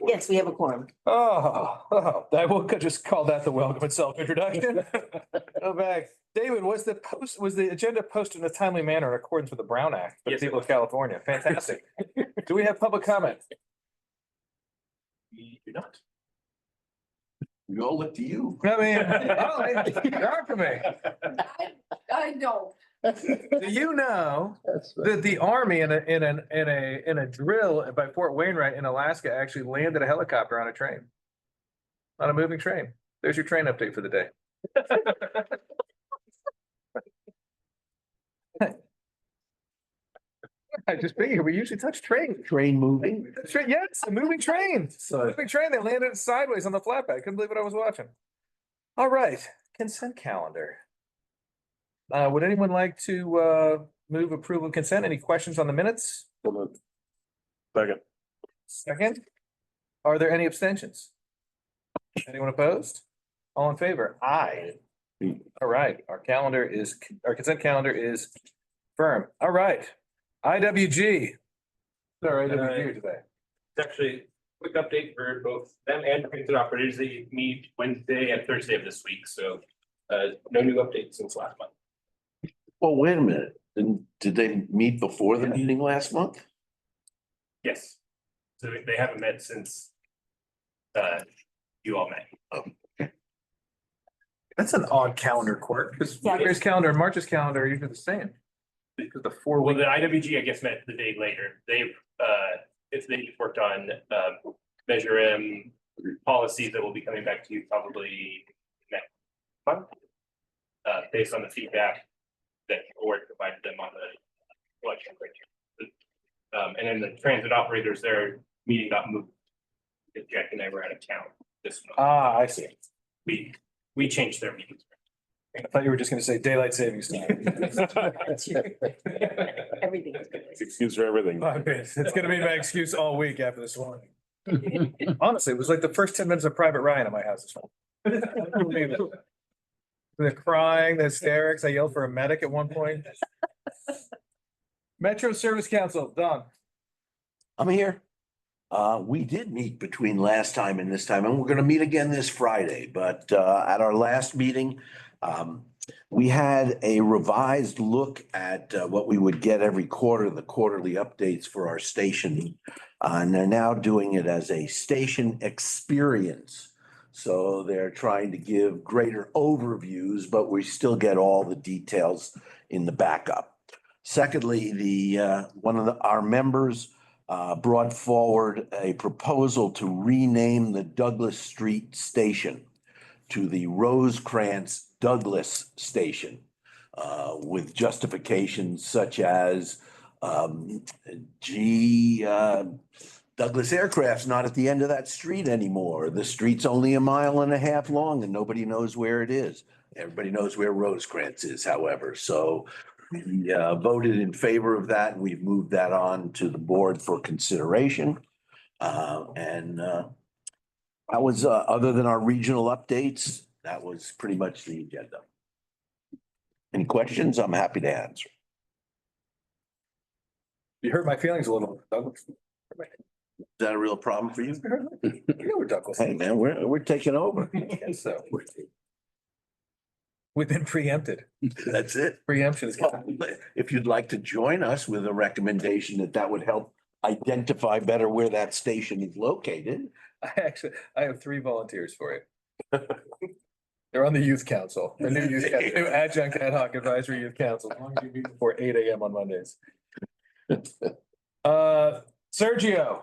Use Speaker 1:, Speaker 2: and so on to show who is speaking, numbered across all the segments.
Speaker 1: Yes, we have a quorum.
Speaker 2: I will just call that the welcome and self-introduction. Go back. David, was the agenda posted in a timely manner in accordance with the Brown Act for the
Speaker 3: Yes,
Speaker 2: people of California? Fantastic. Do we have public comment?
Speaker 3: We do not.
Speaker 4: We all look to you.
Speaker 2: I mean, hard for me.
Speaker 5: I know.
Speaker 2: Do you know that the Army in a drill by Fort Wainwright in Alaska actually landed a helicopter on a train? On a moving train. There's your train update for the day. I just figured we usually touch trains.
Speaker 4: Train moving.
Speaker 2: Yes, a moving train. Moving train. They landed sideways on the flatbed. I couldn't believe what I was watching. All right, consent calendar. Would anyone like to move approval of consent? Any questions on the minutes?
Speaker 3: Second.
Speaker 2: Second. Are there any abstentions? Anyone opposed? All in favor? Aye. All right, our consent calendar is firm. All right. IWG. Sorry, IWG today.
Speaker 3: It's actually a quick update for both them and transit operators. They meet Wednesday and Thursday of this week, so no new updates since last month.
Speaker 4: Well, wait a minute. Did they meet before the meeting last month?
Speaker 3: Yes. So they haven't met since you all met.
Speaker 2: That's an odd calendar quirk, because
Speaker 1: Yeah.
Speaker 2: February's calendar and March's calendar are usually the same. Because the 4
Speaker 3: Well,
Speaker 2: week.
Speaker 3: the IWG, I guess, met the day later. They've just worked on Measure M policies that will be coming back to you probably next month. Based on the feedback that the board provided them on the election criteria. And then the transit operators, their meeting got moved. Because Jack and I were out of town this month.
Speaker 2: I see.
Speaker 3: We changed their meetings.
Speaker 2: I thought you were just gonna say daylight savings time.
Speaker 1: Everything is good.
Speaker 6: Excuse for everything.
Speaker 2: It's gonna be my excuse all week after this one. Honestly, it was like the first 10 minutes of Private Ryan at my house this morning. The crying, the hysterics, I yelled for a medic at one point. Metro Service Council, Don.
Speaker 4: I'm here. We did meet between last time and this time, and we're gonna meet again this Friday, but at our last meeting, we had a revised look at what we would get every quarter, the quarterly updates for our station. And they're now doing it as a station experience. So they're trying to give greater overviews, but we still get all the details in the backup. Secondly, one of our members brought forward a proposal to rename the Douglas Street Station to the Rosecrans Douglas Station, with justifications such as, Douglas Aircraft's not at the end of that street anymore. The street's only 1.5 miles long and nobody knows where it is. Everybody knows where Rosecrans is, however. So we voted in favor of that, and we've moved that on to the board for consideration. That was, other than our regional updates, that was pretty much the agenda. Any questions? I'm happy to answer.
Speaker 2: You hurt my feelings a little, Douglas.
Speaker 4: Is that a real problem for you?
Speaker 2: You know we're Douglas.
Speaker 4: Hey, man, we're taking over.
Speaker 2: Yes, so. We've been preempted.
Speaker 4: That's it.
Speaker 2: Preemption is.
Speaker 4: If you'd like to join us with a recommendation that would help identify better where that station is located.
Speaker 2: I have 3 volunteers for it. They're on the youth council, the new youth, new adjunct ad hoc advisory youth council, as long as you meet before 8 a.m. on Mondays. Sergio.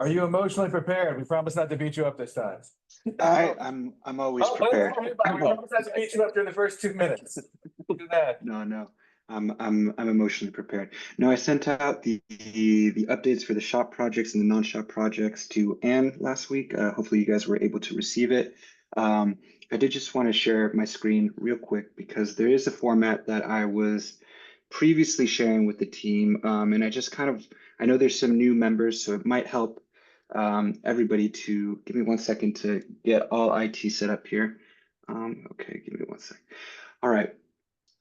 Speaker 2: Are you emotionally prepared? We promise not to beat you up this time.
Speaker 7: I'm always prepared.
Speaker 2: We promise not to beat you up during the first 2 minutes. We'll do that.
Speaker 7: No. I'm emotionally prepared. No, I sent out the updates for the shop projects and the non-shop projects to Anne last week. Hopefully you guys were able to receive it. I did just want to share my screen real quick because there is a format that I was previously sharing with the team. And I know there's some new members, so it might help everybody to give me 1 second to get all IT set up here. Okay, give me 1 sec. All right.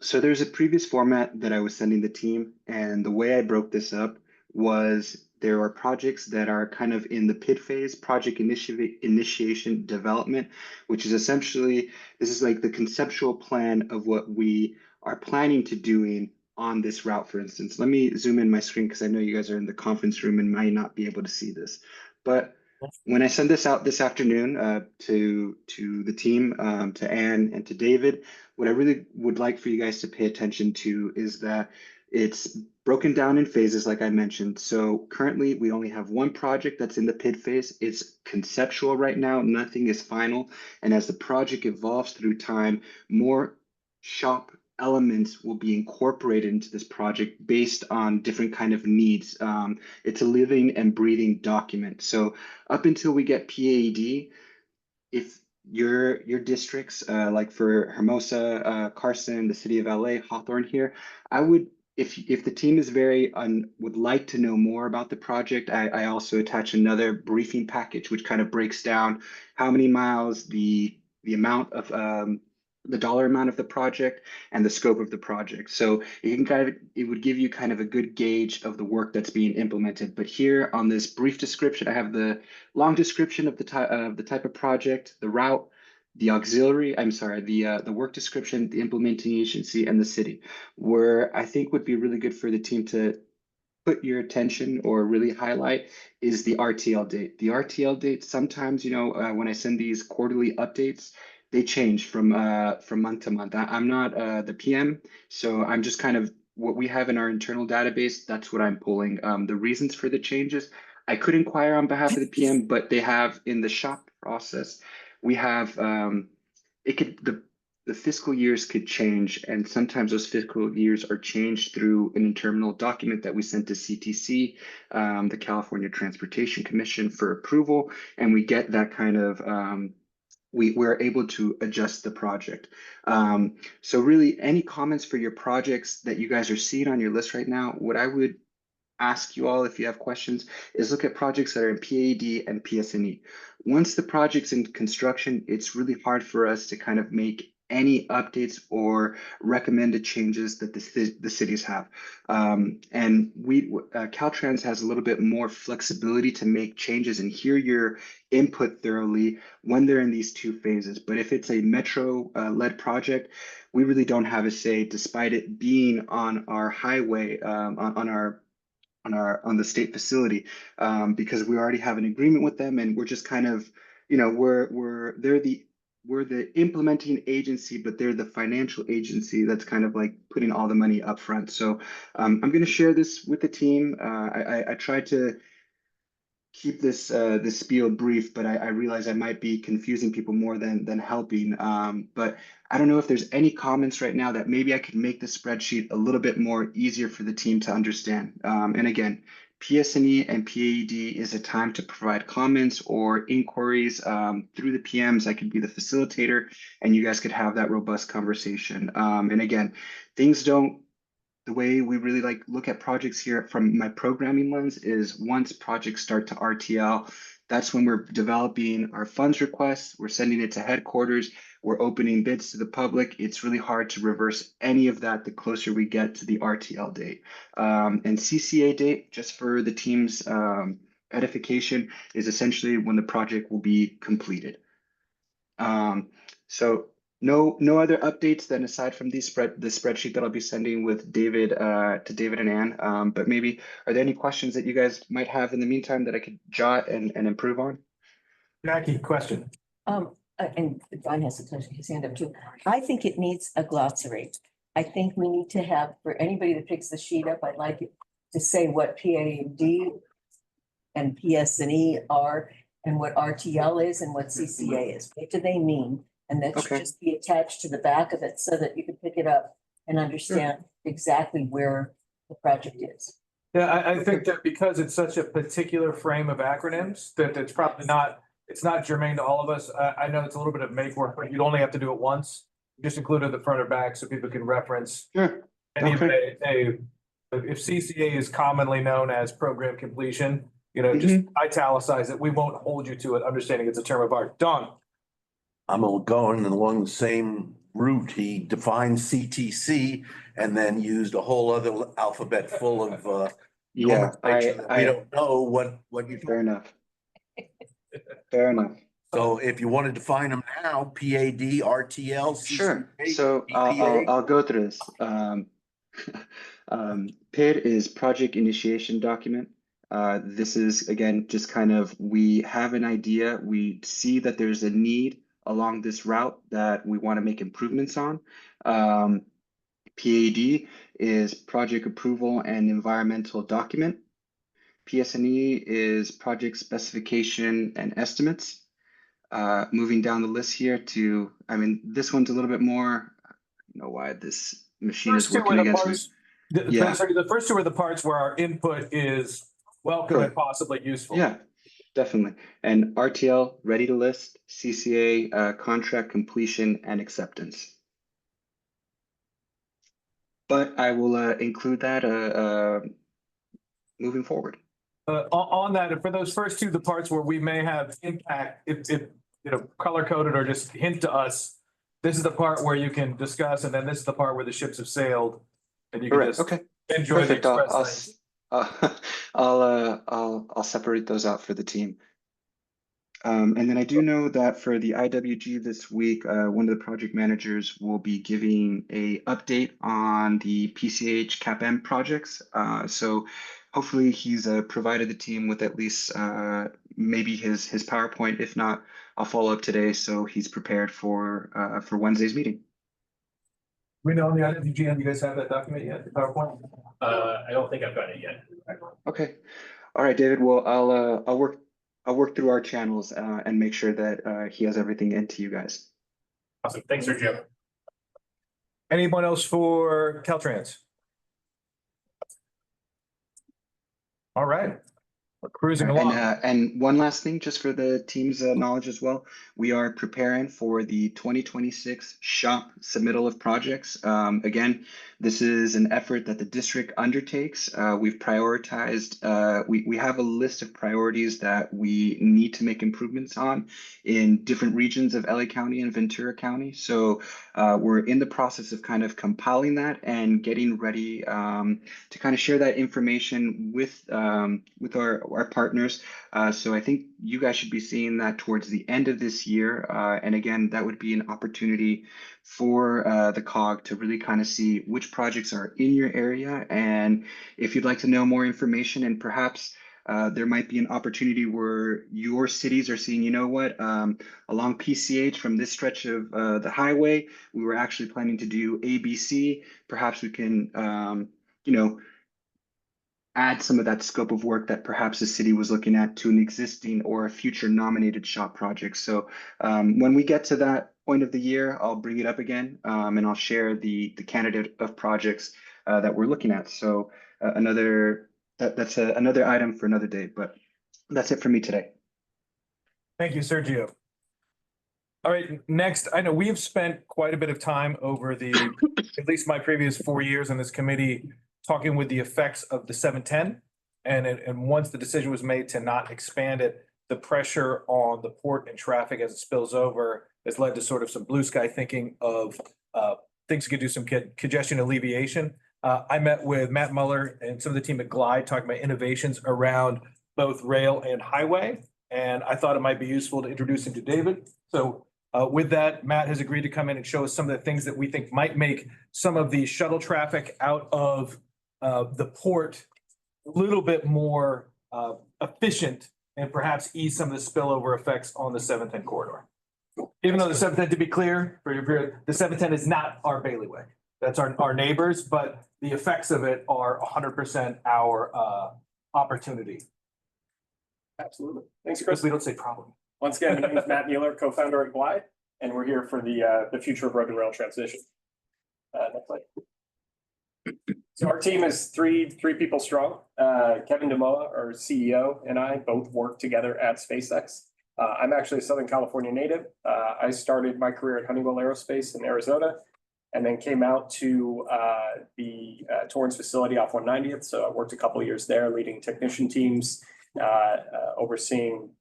Speaker 7: So there's a previous format that I was sending the team, and the way I broke this up was there are projects that are kind of in the PID phase, project initiation development, which is essentially, this is like the conceptual plan of what we are planning to doing on this route, for instance. Let me zoom in my screen because I know you guys are in the conference room and might not be able to see this. But when I send this out this afternoon to the team, to Anne and to David, what I really would like for you guys to pay attention to is that it's broken down in phases, like I mentioned. So currently we only have one project that's in the PID phase. It's conceptual right now, nothing is final. And as the project evolves through time, more shop elements will be incorporated into this project based on different kind of needs. It's a living and breathing document. So up until we get PAD, if your districts, like for Hermosa, Carson, the city of LA, Hawthorne here, I would, if the team is would like to know more about the project, I also attach another briefing package, which kind of breaks down how many miles, the amount of, the dollar amount of the project and the scope of the project. So you can kind of, it would give you kind of a good gauge of the work that's being implemented. But here on this brief description, I have the long description of the type of project, the route, the auxiliary, I'm sorry, the work description, the implementing agency, and the city. Where I think would be really good for the team to put your attention or really highlight is the RTL date. The RTL date, sometimes, when I send these quarterly updates, they change from month to month. I'm not the PM, so I'm just kind of what we have in our internal database. That's what I'm pulling. The reasons for the changes, I could inquire on behalf of the PM, but they have in the shop process, we have the fiscal years could change, and sometimes those fiscal years are changed through an internal document that we sent to CTC, the California Transportation Commission, for approval, and we get that kind of we're able to adjust the project. So really, any comments for your projects that you guys are seeing on your list right now, what I would ask you all, if you have questions, is look at projects that are in PAD and PSNE. Once the project's in construction, it's really hard for us to kind of make any updates or recommended changes that the cities have. And Caltrans has a little bit more flexibility to make changes and hear your input thoroughly when they're in these two phases. But if it's a metro led project, we really don't have a say, despite it being on our highway, on the state facility, because we already have an agreement with them, and we're just kind of, we're the implementing agency, but they're the financial agency that's kind of like putting all the money up front. So I'm going to share this with the team. I tried to keep this spiel brief, but I realize I might be confusing people more than helping. But I don't know if there's any comments right now that maybe I could make the spreadsheet a little bit more easier for the team to understand. And again, PSNE and PAD is a time to provide comments or inquiries through the PMs. I could be the facilitator, and you guys could have that robust conversation. And again, the way we really look at projects here from my programming lens is once projects start to RTL, that's when we're developing our funds requests, we're sending it to headquarters, we're opening bids to the public. It's really hard to reverse any of that the closer we get to the RTL date. And CCA date, just for the team's edification, is essentially when the project will be completed. So no other updates then aside from the spreadsheet that I'll be sending with David to David and Ann. But maybe are there any questions that you guys might have in the meantime that I could jot and improve on?
Speaker 2: Jackie, question.
Speaker 1: And John has his hand up too. I think it needs a glossary. I think we need to have, for anybody that picks the sheet up, I'd like it to say what PAD and PSNE are and what RTL is and what CCA is. What do they mean? And that should
Speaker 7: Okay.
Speaker 1: just be attached to the back of it so that you can pick it up and understand exactly where the project is.
Speaker 2: Yeah, I think that because it's such a particular frame of acronyms, that it's probably not, it's not germane to all of us. I know it's a little bit of make work, but you'd only have to do it once. Just include it at the front or back so people can reference.
Speaker 7: Sure.
Speaker 2: And even if CCA is commonly known as program completion, just italicize it. We won't hold you to it, understanding it's a term of art. Don.
Speaker 4: I'm going along the same route. He defined CTC and then used a whole other alphabet full of
Speaker 7: Yeah,
Speaker 4: We don't know what you.
Speaker 7: fair enough. Fair enough.
Speaker 4: So if you want to define them now, PAD, RTL.
Speaker 7: Sure.
Speaker 4: CCA,
Speaker 7: So
Speaker 4: EPA.
Speaker 7: I'll go through this. PID is project initiation document. This is again, just kind of, we have an idea, we see that there's a need along this route that we want to make improvements on. PAD is project approval and environmental document. PSNE is project specification and estimates. Moving down the list here to, I mean, this one's a little bit more, I don't know why this machine is working against me. Yeah.
Speaker 2: The first two are the parts where our input is welcome and possibly useful.
Speaker 7: Yeah, definitely. And RTL, ready to list, CCA, contract completion and acceptance. But I will include that moving forward.
Speaker 2: On that, and for those first two, the parts where we may have impact, if you know, color coded or just hint to us, this is the part where you can discuss, and then this is the part where the ships have sailed, and you can
Speaker 7: Correct.
Speaker 2: just
Speaker 7: Okay.
Speaker 2: enjoy the
Speaker 7: Perfect.
Speaker 2: express things.
Speaker 7: I'll separate those out for the team. And then I do know that for the IWG this week, one of the project managers will be giving a update on the PCH CAPM projects. So hopefully he's provided the team with at least maybe his PowerPoint. If not, I'll follow up today so he's prepared for Wednesday's meeting.
Speaker 2: We know on the IWG, have you guys have that document yet, the PowerPoint?
Speaker 3: I don't think I've got it yet.
Speaker 7: Okay. All right, David. Well, I'll work through our channels and make sure that he has everything into you guys.
Speaker 3: Awesome. Thanks, Sergio.
Speaker 2: Anyone else for Caltrans? All right, we're cruising along.
Speaker 7: And one last thing, just for the team's knowledge as well, we are preparing for the 2026 shop submittal of projects. Again, this is an effort that the district undertakes. We've prioritized, we have a list of priorities that we need to make improvements on in different regions of LA County and Ventura County. So we're in the process of kind of compiling that and getting ready to kind of share that information with our partners. So I think you guys should be seeing that towards the end of this year. And again, that would be an opportunity for the COG to really kind of see which projects are in your area. And if you'd like to know more information, and perhaps there might be an opportunity where your cities are seeing, you know what, along PCH from this stretch of the highway, we were actually planning to do ABC. Perhaps we can, you know, add some of that scope of work that perhaps the city was looking at to an existing or a future nominated shop project. So when we get to that point of the year, I'll bring it up again and I'll share the candidate of projects that we're looking at. So that's another item for another day, but that's it for me today.
Speaker 2: Thank you, Sergio. All right, next, I know we have spent quite a bit of time over at least my previous 4 years on this committee, talking with the effects of the 710. And once the decision was made to not expand it, the pressure on the port and traffic as it spills over has led to sort of some blue sky thinking of things could do some congestion alleviation. I met with Matt Muller and some of the team at Glide talking about innovations around both rail and highway. And I thought it might be useful to introduce him to David. So with that, Matt has agreed to come in and show us some of the things that we think might make some of the shuttle traffic out of the port a little bit more efficient and perhaps ease some of the spillover effects on the 710 corridor. Even though the 710, to be clear, the 710 is not our bailiwick. That's our neighbors, but the effects of it are 100% our opportunity.
Speaker 6: Absolutely. Thanks, Chris.
Speaker 2: We don't say problem.
Speaker 6: Once again, my name is Matt Mueller, co-founder at Glide, and we're here for the future of road to rail transition. Next slide. So our team is three people strong. Kevin Demoa, our CEO, and I both work together at SpaceX. I'm actually a Southern California native. I started my career at Honeywell Aerospace in Arizona, and then came out to the Torrance facility off 190th. So I worked a couple of years there, leading technician teams, overseeing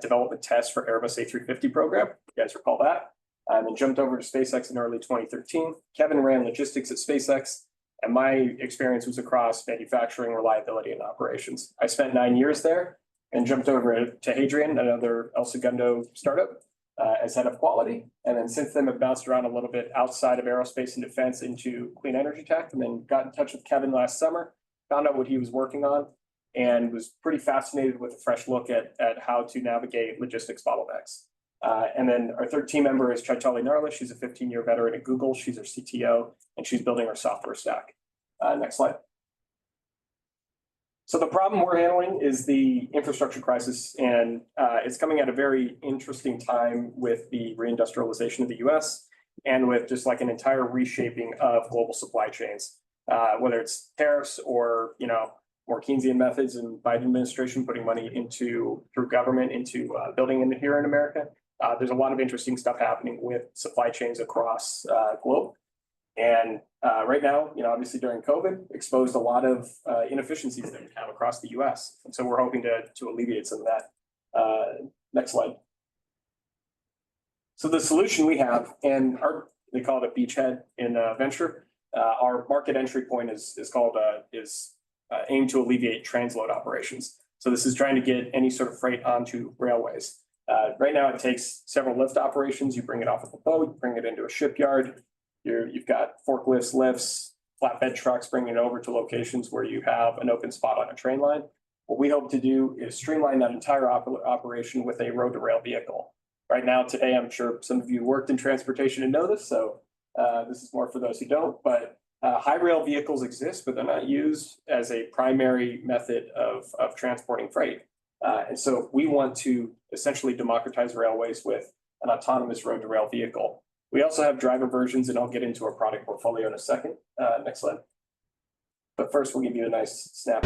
Speaker 6: development tests for Airbus A350 program. You guys recall that? And then jumped over to SpaceX in early 2013. Kevin ran logistics at SpaceX. And my experience was across manufacturing, reliability, and operations. I spent 9 years there and jumped over to Hadrian, another El Segundo startup, as head of quality. And then since then, I've bounced around a little bit outside of aerospace and defense into clean energy tech, and then got in touch with Kevin last summer, found out what he was working on, and was pretty fascinated with a fresh look at how to navigate logistics bottlenecks. And then our third team member is Chaitali Narla. She's a 15-year veteran at Google. She's our CTO, and she's building our software stack. Next slide. So the problem we're handling is the infrastructure crisis, and it's coming at a very interesting time with the reindustrialization of the US and with just like an entire reshaping of global supply chains, whether it's tariffs or, more Keynesian methods and Biden administration putting money through government into building in here in America. There's a lot of interesting stuff happening with supply chains across globe. And right now, obviously during COVID, exposed a lot of inefficiencies that we have across the US. And so we're hoping to alleviate some of that. Next slide. So the solution we have, and they call it a beachhead in venture. Our market entry point is aimed to alleviate transload operations. So this is trying to get any sort of freight onto railways. Right now, it takes several lift operations. You bring it off of a boat, you bring it into a shipyard. You've got forklifts, lifts, flatbed trucks bringing it over to locations where you have an open spot on a train line. What we hope to do is streamline that entire operation with a road to rail vehicle. Right now, today, I'm sure some of you worked in transportation and know this, so this is more for those who don't, but high rail vehicles exist, but they're not used as a primary method of transporting freight. And so we want to essentially democratize railways with an autonomous road to rail vehicle. We also have driver versions, and I'll get into our product portfolio in a second. Next slide. But first, we'll give you a nice snap.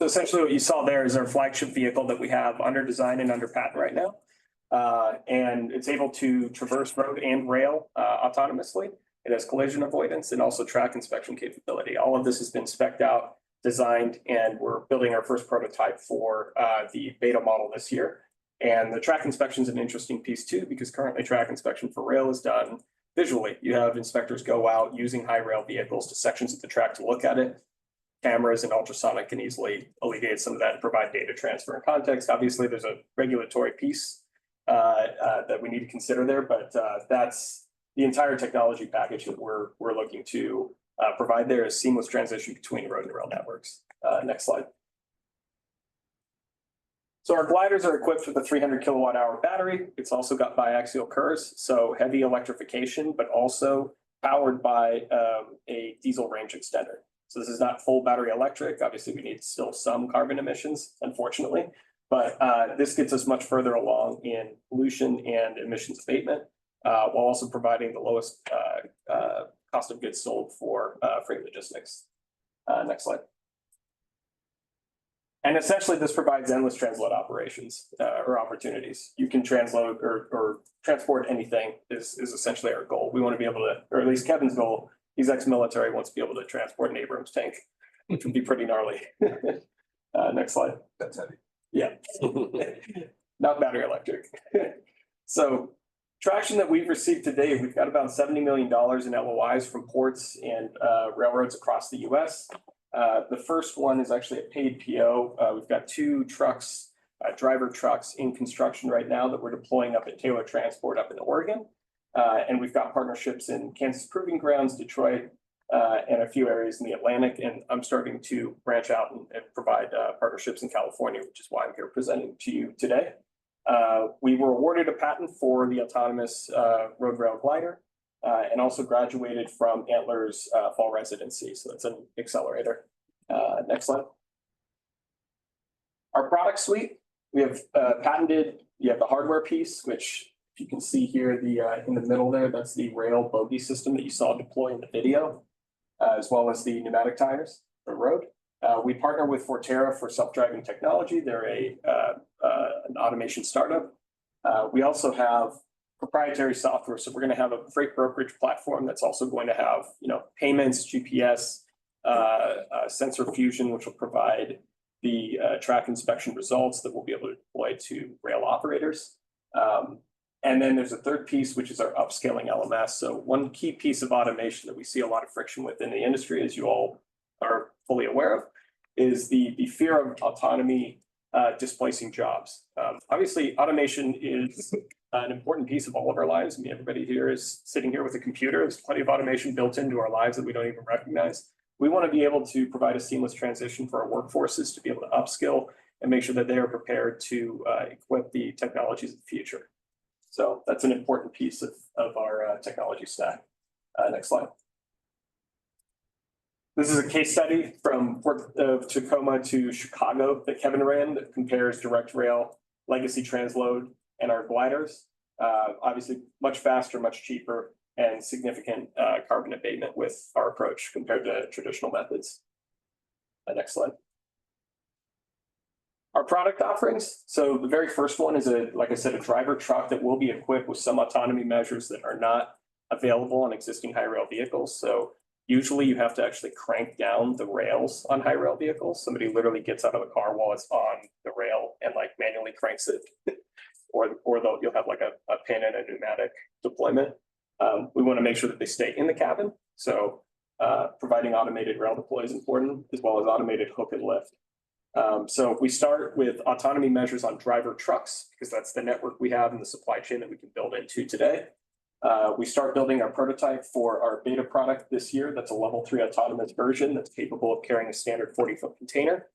Speaker 6: So essentially what you saw there is our flagship vehicle that we have under design and under patent right now. And it's able to traverse road and rail autonomously. It has collision avoidance and also track inspection capability. All of this has been spec'd out, designed, and we're building our first prototype for the beta model this year. And the track inspection is an interesting piece too, because currently track inspection for rail is done visually. You have inspectors go out using high rail vehicles to sections of the track to look at it. Cameras and ultrasonic can easily alleviate some of that and provide data transfer and context. Obviously, there's a regulatory piece that we need to consider there, but that's the entire technology package that we're looking to provide there is seamless transition between road and rail networks. Next slide. So our gliders are equipped with a 300 kilowatt hour battery. It's also got biaxial curves, so heavy electrification, but also powered by a diesel range extender. So this is not full battery electric. Obviously, we need still some carbon emissions, unfortunately, but this gets us much further along in pollution and emissions abatement, while also providing the lowest cost of goods sold for freight logistics. Next slide. And essentially, this provides endless transload operations or opportunities. You can transload or transport anything is essentially our goal. We want to be able to, or at least Kevin's goal, he's ex-military, wants to be able to transport an Abrams tank, which would be pretty gnarly. Next slide.
Speaker 2: That's heavy.
Speaker 6: Yeah. Not battery electric. So traction that we've received today, we've got about $70 million in LOIs from ports and railroads across the US. The first one is actually a paid PO. We've got 2 trucks driver trucks in construction right now that we're deploying up at Taylor Transport up in Oregon. And we've got partnerships in Kansas Proving Grounds, Detroit, and a few areas in the Atlantic. And I'm starting to branch out and provide partnerships in California, which is why I'm here presenting to you today. We were awarded a patent for the autonomous road rail glider and also graduated from Antler's fall residency. So that's an accelerator. Next slide. Our product suite, we have patented, you have the hardware piece, which you can see here in the middle there, that's the rail bogey system that you saw deploy in the video, as well as the pneumatic tires for road. We partner with Forterra for self-driving technology. They're an automation startup. We also have proprietary software. So we're going to have a freight brokerage platform that's also going to have, payments, GPS, sensor fusion, which will provide the track inspection results that we'll be able to deploy to rail operators. And then there's a third piece, which is our upscaling LMS. So one key piece of automation that we see a lot of friction with in the industry, as you all are fully aware of, is the fear of autonomy displacing jobs. Obviously, automation is an important piece of all of our lives. I mean, everybody here is sitting here with a computer. There's plenty of automation built into our lives that we don't even recognize. We want to be able to provide a seamless transition for our workforces to be able to upskill and make sure that they are prepared to equip the technologies of the future. So that's an important piece of our technology stack. Next slide. This is a case study from Tacoma to Chicago that Kevin ran that compares direct rail, legacy transload, and our gliders. Obviously, much faster, much cheaper, and significant carbon abatement with our approach compared to traditional methods. Next slide. Our product offerings. So the very first one is like I said, a driver truck that will be equipped with some autonomy measures that are not available on existing high rail vehicles. So usually you have to actually crank down the rails on high rail vehicles. Somebody literally gets out of the car while it's on the rail and like manually cranks it. or you'll have like a pin and a pneumatic deployment. We want to make sure that they stay in the cabin. So providing automated rail deploy is important, as well as automated hook and lift. So we start with autonomy measures on driver trucks, because that's the network we have in the supply chain that we can build into today. We start building our prototype for our beta product this year. That's a level 3 autonomous version that's capable of carrying a standard 40-foot container.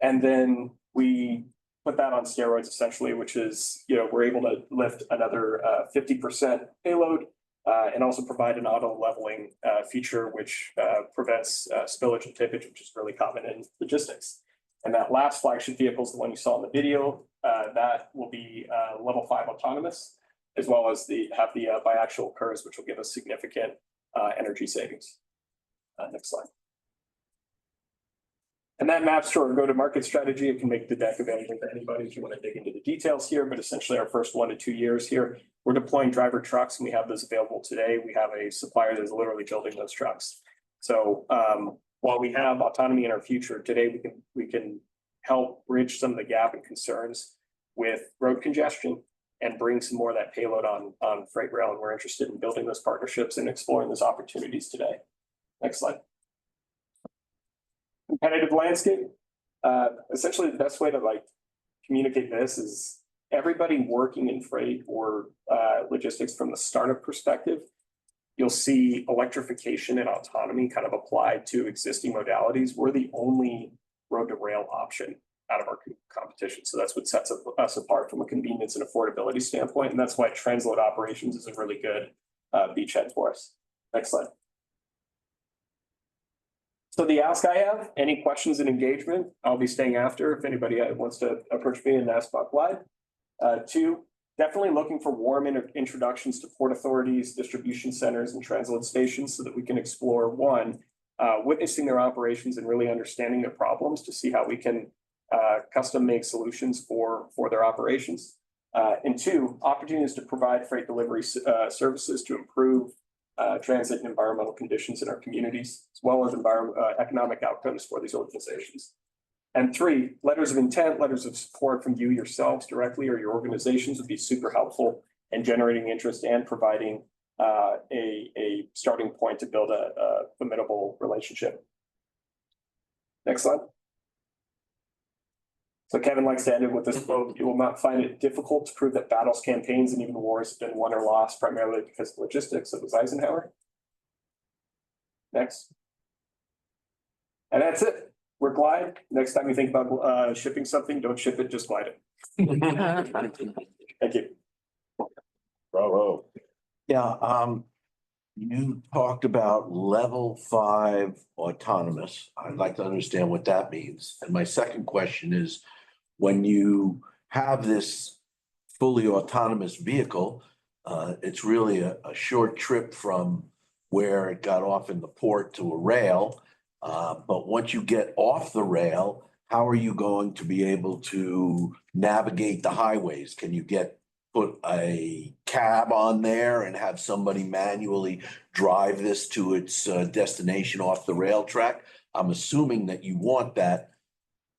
Speaker 6: And then we put that on steroids, essentially, which is, we're able to lift another 50% payload and also provide an auto leveling feature, which prevents spillage and tippage, which is really common in logistics. And that last flagship vehicle is the one you saw in the video. That will be level 5 autonomous, as well as have the biaxial curves, which will give us significant energy savings. Next slide. And that maps to our go-to-market strategy. It can make the deck available to anybody if you want to dig into the details here, but essentially our first 1 to 2 years here, we're deploying driver trucks, and we have those available today. We have a supplier that's literally building those trucks. So while we have autonomy in our future, today we can help bridge some of the gap and concerns with road congestion and bring some more of that payload on freight rail. And we're interested in building those partnerships and exploring those opportunities today. Next slide. Competitive landscape. Essentially, the best way to communicate this is everybody working in freight or logistics from the startup perspective. You'll see electrification and autonomy kind of applied to existing modalities. We're the only road to rail option out of our competition. So that's what sets us apart from a convenience and affordability standpoint. And that's why transload operations is a really good beachhead for us. Next slide. So the ask I have, any questions and engagement, I'll be staying after if anybody wants to approach me and ask about Glide. 2, definitely looking for warm introductions to port authorities, distribution centers, and transload stations so that we can explore, 1, witnessing their operations and really understanding their problems to see how we can custom make solutions for their operations. And 2, opportunities to provide freight delivery services to improve transit and environmental conditions in our communities, as well as economic outcomes for these organizations. And 3, letters of intent, letters of support from you yourselves directly or your organizations would be super helpful in generating interest and providing a starting point to build a formidable relationship. Next slide. So Kevin likes to end it with this quote: "You will not find it difficult to prove that battles, campaigns, and even wars have been won or lost primarily because of logistics." It was Eisenhower. Next. And that's it. We're Glide. Next time you think about shipping something, don't ship it, just glide it. Thank you.
Speaker 4: Bravo. Yeah, you talked about level 5 autonomous. I'd like to understand what that means. And my second question is, when you have this fully autonomous vehicle, it's really a short trip from where it got off in the port to a rail. But once you get off the rail, how are you going to be able to navigate the highways? Can you put a cab on there and have somebody manually drive this to its destination off the rail track? I'm assuming that you want that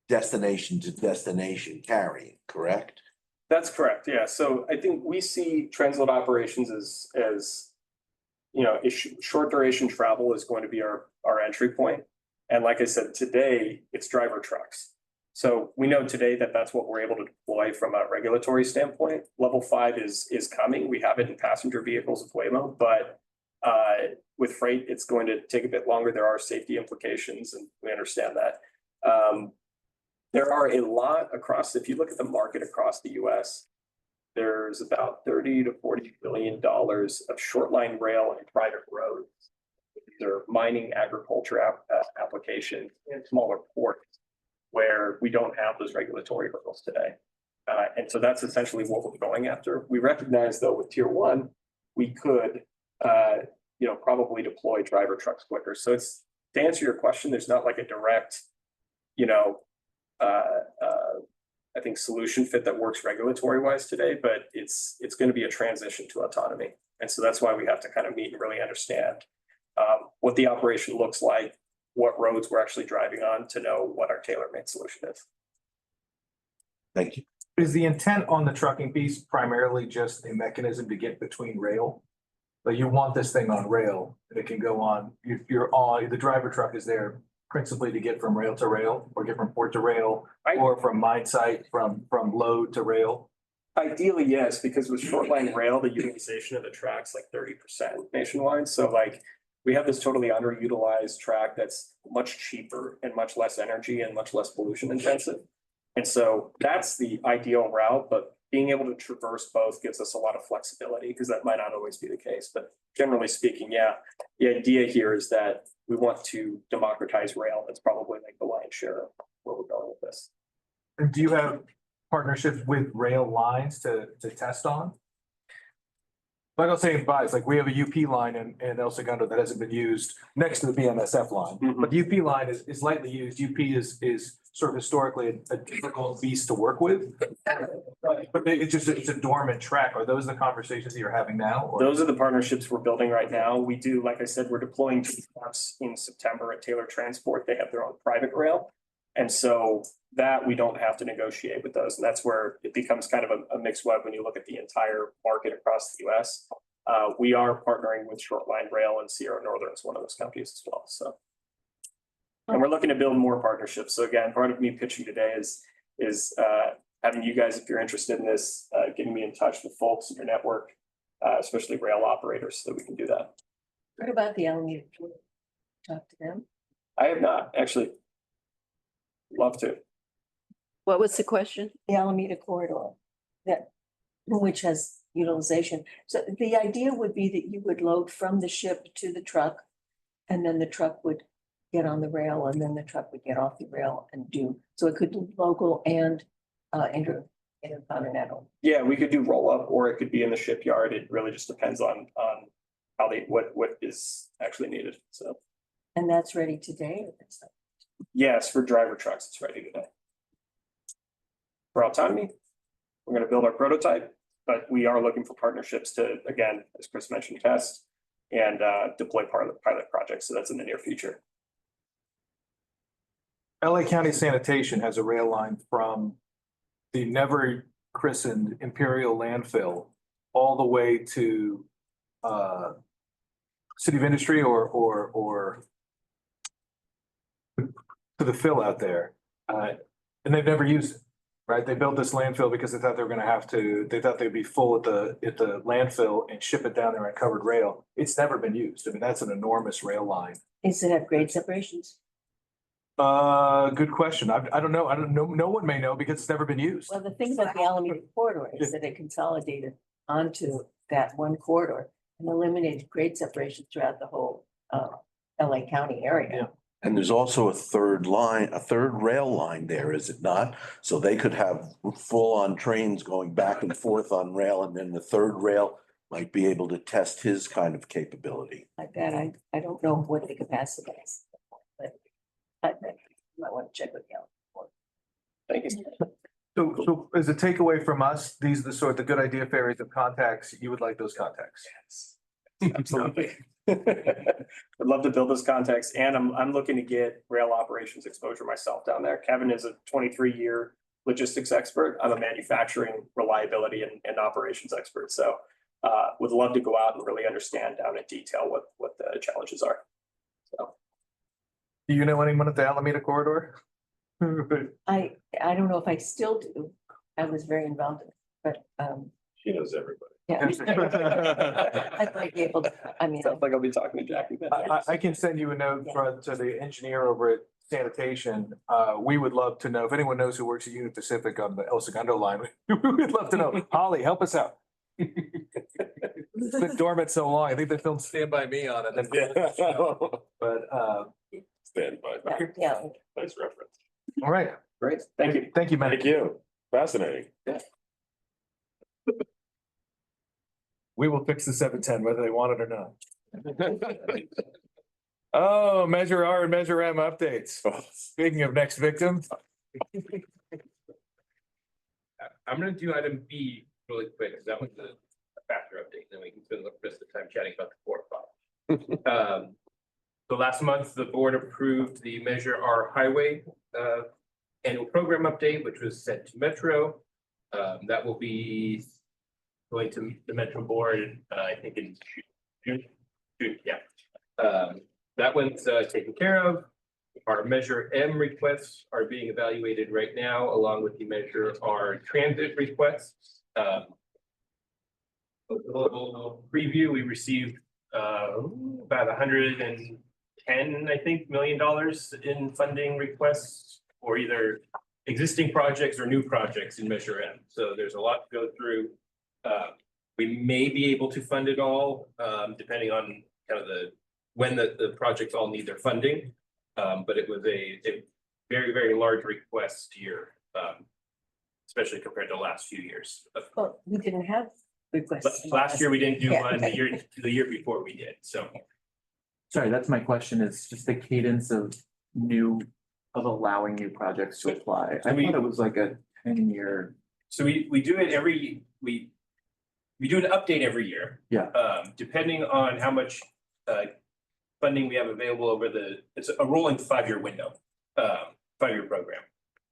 Speaker 4: destination to destination carrying, correct?
Speaker 6: That's correct. Yeah. So I think we see transload operations as short duration travel is going to be our entry point. And like I said, today it's driver trucks. So we know today that that's what we're able to deploy from a regulatory standpoint. Level 5 is coming. We have it in passenger vehicles with Waymo, but with freight, it's going to take a bit longer. There are safety implications, and we understand that. There are a lot across, if you look at the market across the US, there's about $30 to $40 billion of short line rail and private roads. These are mining, agriculture applications, and smaller ports where we don't have those regulatory hurdles today. And so that's essentially what we're going after. We recognize, though, with tier 1, we could probably deploy driver trucks quicker. So it's, to answer your question, there's not like a direct, I think solution fit that works regulatory wise today, but it's going to be a transition to autonomy. And so that's why we have to kind of meet and really understand what the operation looks like, what roads we're actually driving on, to know what our tailor-made solution is.
Speaker 4: Thank you.
Speaker 2: Is the intent on the trucking piece primarily just a mechanism to get between rail? But you want this thing on rail and it can go on, the driver truck is there principally to get from rail to rail, or get from port to rail, or from mine site, from load to rail?
Speaker 6: Ideally, yes, because with short line rail, the utilization of the track's like 30% nationwide. So like we have this totally underutilized track that's much cheaper and much less energy and much less pollution intensive. And so that's the ideal route, but being able to traverse both gives us a lot of flexibility, because that might not always be the case. But generally speaking, yeah, the idea here is that we want to democratize rail. That's probably like the lion's share of where we're going with this.
Speaker 2: And do you have partnerships with rail lines to test on? Like I was saying, it's like we have a UP line in El Segundo that hasn't been used next to the BMSF line.
Speaker 6: Mhm.
Speaker 2: But the UP line is lightly used. UP is sort of historically a difficult beast to work with. But it's a dormant track. Are those the conversations that you're having now? Or?
Speaker 6: Those are the partnerships we're building right now. We do, like I said, we're deploying 2 trucks in September at Taylor Transport. They have their own private rail. And so that we don't have to negotiate with those. And that's where it becomes kind of a mixed web when you look at the entire market across the US. We are partnering with Shortline Rail, and Sierra Northern is one of those companies as well. So, and we're looking to build more partnerships. So again, part of me pitching today is having you guys, if you're interested in this, getting me in touch with folks in your network, especially rail operators, so that we can do that.
Speaker 1: What about the Alameda? Talk to them.
Speaker 6: I have not actually. Love to.
Speaker 5: What was the question?
Speaker 1: The Alameda corridor, which has utilization. So the idea would be that you would load from the ship to the truck, and then the truck would get on the rail, and then the truck would get off the rail and so it could do local and intercontinental.
Speaker 6: Yeah, we could do roll up, or it could be in the shipyard. It really just depends on how what is actually needed. So.
Speaker 1: And that's ready today?
Speaker 6: Yes, for driver trucks, it's ready today. For autonomy, we're going to build our prototype, but we are looking for partnerships to, again, as Chris mentioned, test and deploy pilot projects. So that's in the near future.
Speaker 2: LA County Sanitation has a rail line from the never christened Imperial landfill all the way to City of Industry or to the fill out there. And they've never used it. right? They built this landfill because they thought they were gonna have to, they thought they'd be full at the landfill and ship it down there on covered rail. It's never been used. I mean, that's an enormous rail line.
Speaker 1: Does it have grade separations?
Speaker 2: Good question. I don't know. I don't know. No one may know because it's never been used.
Speaker 1: Well, the thing about the Alameda corridor is that it consolidated onto that one corridor and eliminated grade separation throughout the whole LA County area.
Speaker 2: Yeah.
Speaker 4: And there's also a third rail line there, is it not? So they could have full-on trains going back and forth on rail, and then the third rail might be able to test his kind of capability.
Speaker 1: Like that, I don't know what the capacity is, but I might want to check with you.
Speaker 6: Thank you.
Speaker 2: So as a takeaway from us, these are the good idea fairies of contacts. You would like those contacts.
Speaker 6: Yes, absolutely. I'd love to build those contacts, and I'm looking to get rail operations exposure myself down there. Kevin is a 23-year logistics expert. I'm a manufacturing reliability and operations expert. So would love to go out and really understand down in detail what the challenges are. So
Speaker 2: Do you know anyone at the Alameda corridor?
Speaker 1: I don't know if I still do. I was very involved in it, but
Speaker 3: She knows everybody.
Speaker 1: yeah. I might be able to, I mean,
Speaker 6: sounds like I'll be talking to Jackie. then.
Speaker 2: I can send you a note to the engineer over at sanitation. We would love to know if anyone knows who works at Union Pacific on the El Segundo line. We'd love to know. Holly, help us out. It's been dormant so long. I think they filmed Stand By Me on it. But
Speaker 3: Stand by.
Speaker 1: yeah.
Speaker 3: Nice reference.
Speaker 2: all right.
Speaker 6: Great, thank you.
Speaker 2: Thank you, man.
Speaker 3: Thank you. Fascinating.
Speaker 2: We will fix the 710 whether they want it or not. Oh, Measure R and Measure M updates. Speaking of next victim.
Speaker 3: I'm gonna do item B really quick, because that was a faster update, then we can spend the rest of the time chatting about the 4 o'clock. So last month, the board approved the Measure R Highway annual program update, which was sent to Metro. That will be going to the Metro board, I think in June, yeah. That one's taken care of. Our Measure M requests are being evaluated right now, along with the Measure R transit requests. A little preview, we received about $110, I think, $1 million in funding requests for either existing projects or new projects in Measure M. So there's a lot to go through. We may be able to fund it all, depending on kind of when the projects all need their funding. But it was a very, very large request year, especially compared to the last few years.
Speaker 1: Well, we didn't have requests.
Speaker 3: Last year, we didn't do
Speaker 1: Yeah.
Speaker 3: one, the year before we did, so.
Speaker 8: Sorry, that's my question, is just the cadence of allowing new projects to apply. I thought it was like a 10-year.
Speaker 3: So we do it we do an update every year.
Speaker 8: Yeah.
Speaker 3: Depending on how much funding we have available over it's a rolling 5-year window, 5-year program.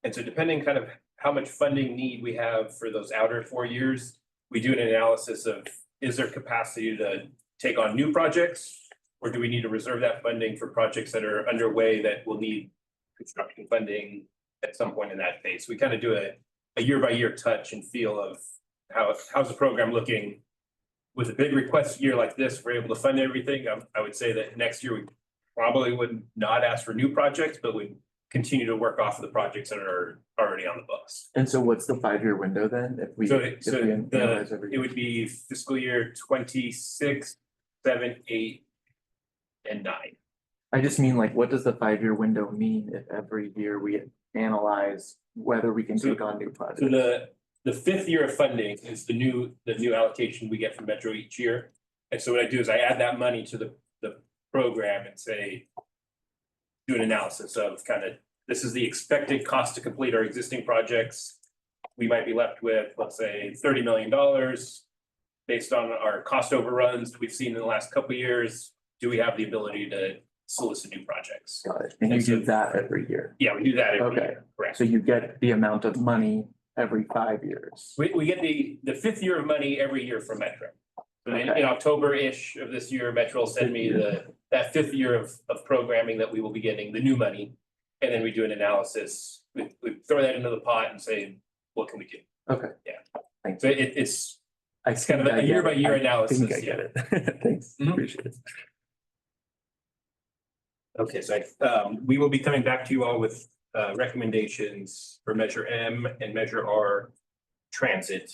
Speaker 3: And so depending kind of how much funding need we have for those outer 4 years, we do an analysis of, is there capacity to take on new projects? Or do we need to reserve that funding for projects that are underway that will need construction funding at some point in that phase? We kind of do a year-by-year touch and feel of how's the program looking. With a big request year like this, we're able to fund everything. I would say that next year we probably would not ask for new projects, but we continue to work off of the projects that are already on the books.
Speaker 8: And so what's the 5-year window then? If we analyze every
Speaker 3: It
Speaker 8: year?
Speaker 3: would be fiscal year 26, 7, 8, and 9.
Speaker 8: I just mean, like, what does the 5-year window mean if every year we analyze whether we can take on new projects?
Speaker 3: So the 5th year of funding is the new allocation we get from Metro each year. And so what I do is I add that money to the program and say, do an analysis of kind of, this is the expected cost to complete our existing projects. We might be left with, let's say, $30 million based on our cost overruns that we've seen in the last couple of years. Do we have the ability to solicit new projects?
Speaker 8: Got it. And you do that every year.
Speaker 3: Yeah, we do that every
Speaker 8: Okay.
Speaker 3: year, correct.
Speaker 8: So you get the amount of money every 5 years.
Speaker 3: We get the 5th year of money every year from Metro. So in
Speaker 8: Okay.
Speaker 3: October-ish of this year, Metro will send me that 5th year of programming that we will be getting, the new money. And then we do an analysis, we throw that into the pot and say, what can we do?
Speaker 8: Okay.
Speaker 3: So it's
Speaker 8: It's
Speaker 3: kind of a year by year analysis,
Speaker 8: I get it. Thanks,
Speaker 3: Mhm.
Speaker 8: appreciate it.
Speaker 3: okay, so we will be coming back to you all with recommendations for Measure M and Measure R transit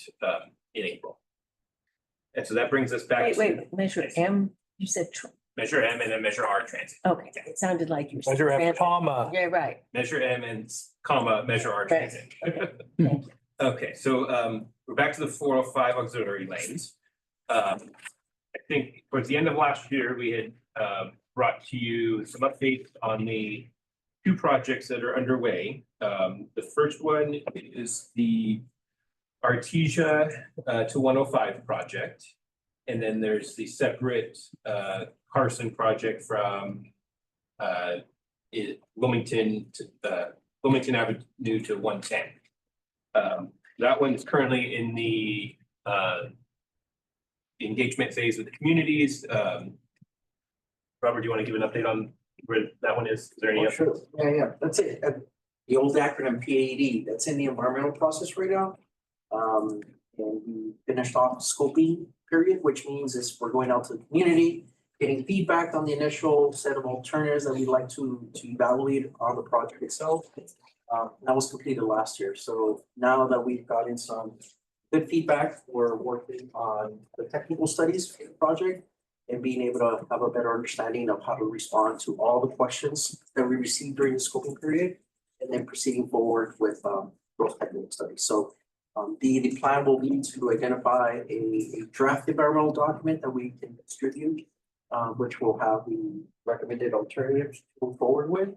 Speaker 3: in April. And so that brings us back to
Speaker 1: Wait, measure M, you said,
Speaker 3: Measure M and then Measure R transit.
Speaker 1: okay, it sounded like you. said
Speaker 2: Measure M,
Speaker 1: transit.
Speaker 2: comma.
Speaker 1: Yeah, right.
Speaker 3: Measure M and comma, Measure R
Speaker 1: Right.
Speaker 3: transit.
Speaker 1: Thank you.
Speaker 3: Okay, so we're back to the 405 auxiliary lanes. I think towards the end of last year, we had brought to you some updates on the two projects that are underway. The first one is the Artesia to 105 project. And then there's the separate Carson project from Wilmington Avenue to 110. That one is currently in the engagement phase with the communities. Robert, do you want to give an update on where that one is? Is there any?
Speaker 9: Oh, sure. Yeah, that's it. The old acronym PAD, that's in the environmental process right now. And we finished off scoping period, which means is we're going out to the community, getting feedback on the initial set of alternatives that we'd like to evaluate on the project itself. That was completed last year. So now that we've gotten some good feedback, we're working on the technical studies for the project and being able to have a better understanding of how to respond to all the questions that we received during the scoping period, and then proceeding forward with those technical studies. So the plan will be to identify a draft environmental document that we can distribute, which will have the recommended alternatives to move forward with.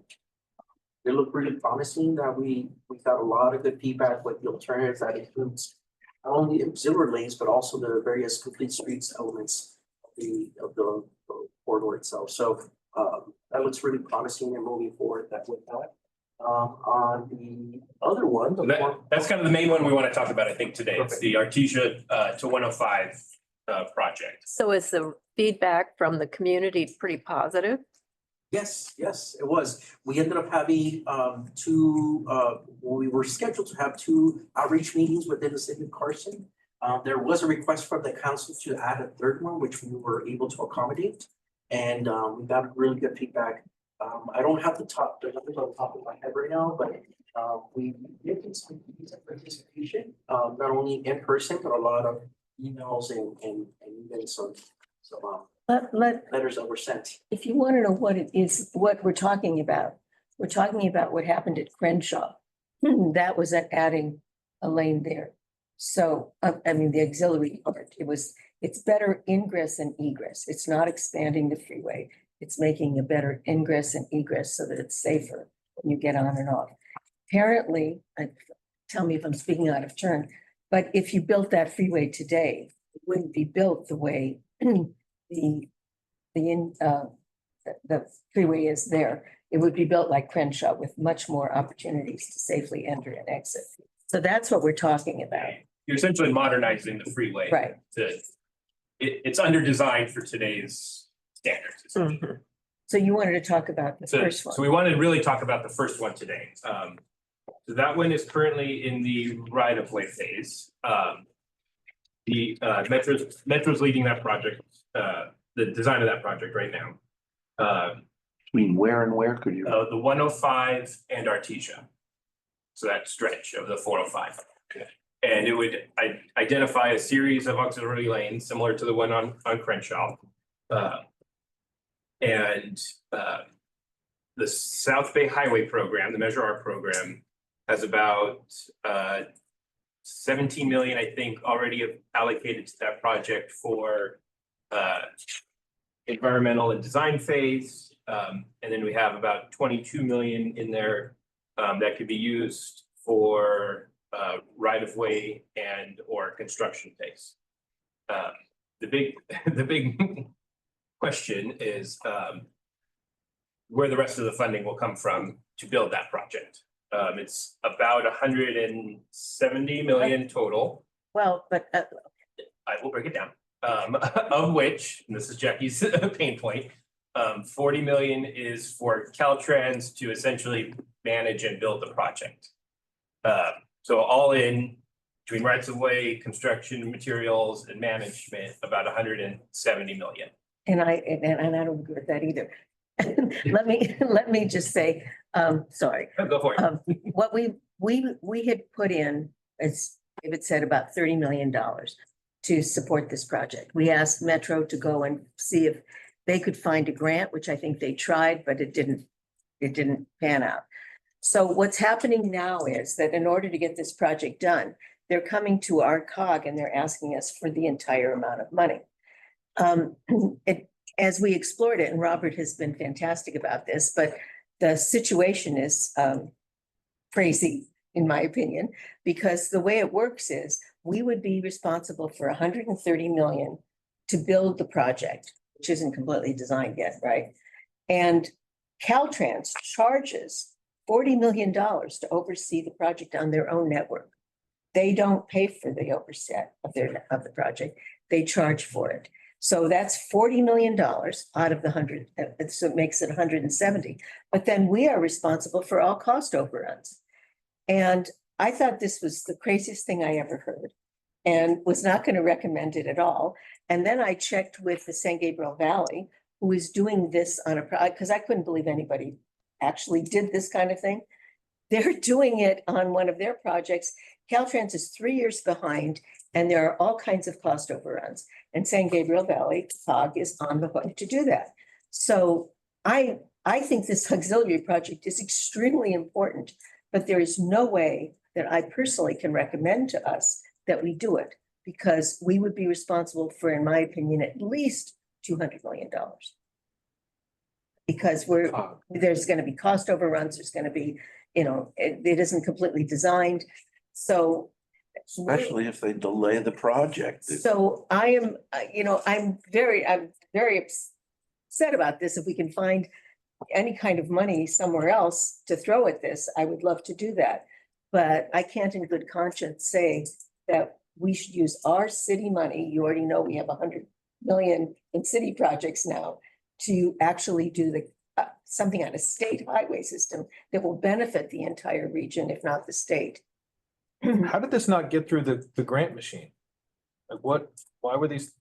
Speaker 9: They look really promising. That we got a lot of good feedback with the alternatives that includes not only auxiliary lanes, but also the various complete streets elements of the corridor itself. So that looks really promising and moving forward with that. On the other one,
Speaker 3: That's kind of the main one we want to talk about, I think, today. It's the Artesia to 105 project.
Speaker 5: So is the feedback from the community pretty positive?
Speaker 9: Yes, it was. We ended up having we were scheduled to have 2 outreach meetings within the city of Carson. There was a request from the council to add a third one, which we were able to accommodate. And we got really good feedback. I don't have the numbers on top of my head right now, but we did get some participation, not only in person, but a lot of emails and even some letters that were sent.
Speaker 1: If you want to know what it is, what we're talking about what happened at Crenshaw. That was at adding a lane there. So, I mean, the auxiliary part, it's better ingress and egress. It's not expanding the freeway. It's making a better ingress and egress so that it's safer when you get on and off. Apparently, tell me if I'm speaking out of turn, but if you built that freeway today, it wouldn't be built the way the freeway is there. It would be built like Crenshaw with much more opportunities to safely enter and exit. So that's what we're talking about.
Speaker 3: You're essentially modernizing the freeway.
Speaker 1: Right.
Speaker 3: It's under designed for today's standards. essentially.
Speaker 1: So you wanted to talk about the first one.
Speaker 3: So we wanted to really talk about the first one today. So that one is currently in the right-of-way phase. The Metro's leading that project, the design of that project right now.
Speaker 4: Between where and where could you?
Speaker 3: The 105 and Artesia. So that stretch of the 405.
Speaker 4: Okay.
Speaker 3: And it would identify a series of auxiliary lanes similar to the one on Crenshaw. And the South Bay Highway Program, the Measure R program, has about 17 million, I think, already allocated to that project for environmental and design phase. And then we have about 22 million in there that could be used for right-of-way and or construction phase. The big question is where the rest of the funding will come from to build that project. It's about 170 million total.
Speaker 1: Well, but
Speaker 3: I will break it down. Of which, and this is Jackie's pain point, 40 million is for Caltrans to essentially manage and build the project. So all in, between rights of way, construction, materials and management, about 170 million.
Speaker 1: And I don't agree with that either. Let me just say, sorry.
Speaker 3: Oh, go for it.
Speaker 1: What we had put in, as David said, about $30 million to support this project. We asked Metro to go and see if they could find a grant, which I think they tried, but it didn't pan out. So what's happening now is that in order to get this project done, they're coming to our COG and they're asking us for the entire amount of money. As we explored it, and Robert has been fantastic about this, but the situation is crazy, in my opinion, because the way it works is we would be responsible for 130 million to build the project, which isn't completely designed yet, right? And Caltrans charges $40 million to oversee the project on their own network. They don't pay for the oversight of the project. They charge for it. So that's $40 million out of the 100, so it makes it 170. But then we are responsible for all cost overruns. And I thought this was the craziest thing I ever heard and was not going to recommend it at all. And then I checked with the San Gabriel Valley, who is doing this on a project, because I couldn't believe anybody actually did this kind of thing. They're doing it on one of their projects. Caltrans is 3 years behind, and there are all kinds of cost overruns. And San Gabriel Valley COG is on the hook to do that. So I think this auxiliary project is extremely important, but there is no way that I personally can recommend to us that we do it, because we would be responsible for, in my opinion, at least $200 million. Because there's going to be cost overruns, there's going to be, it isn't completely designed. So
Speaker 4: Especially if they delay the project.
Speaker 1: so I am, I'm very upset about this. If we can find any kind of money somewhere else to throw at this, I would love to do that. But I can't in good conscience say that we should use our city money. You already know we have 100 million in city projects now to actually do something on a state highway system that will benefit the entire region, if not the state.
Speaker 2: How did this not get through the grant machine? Like why were these?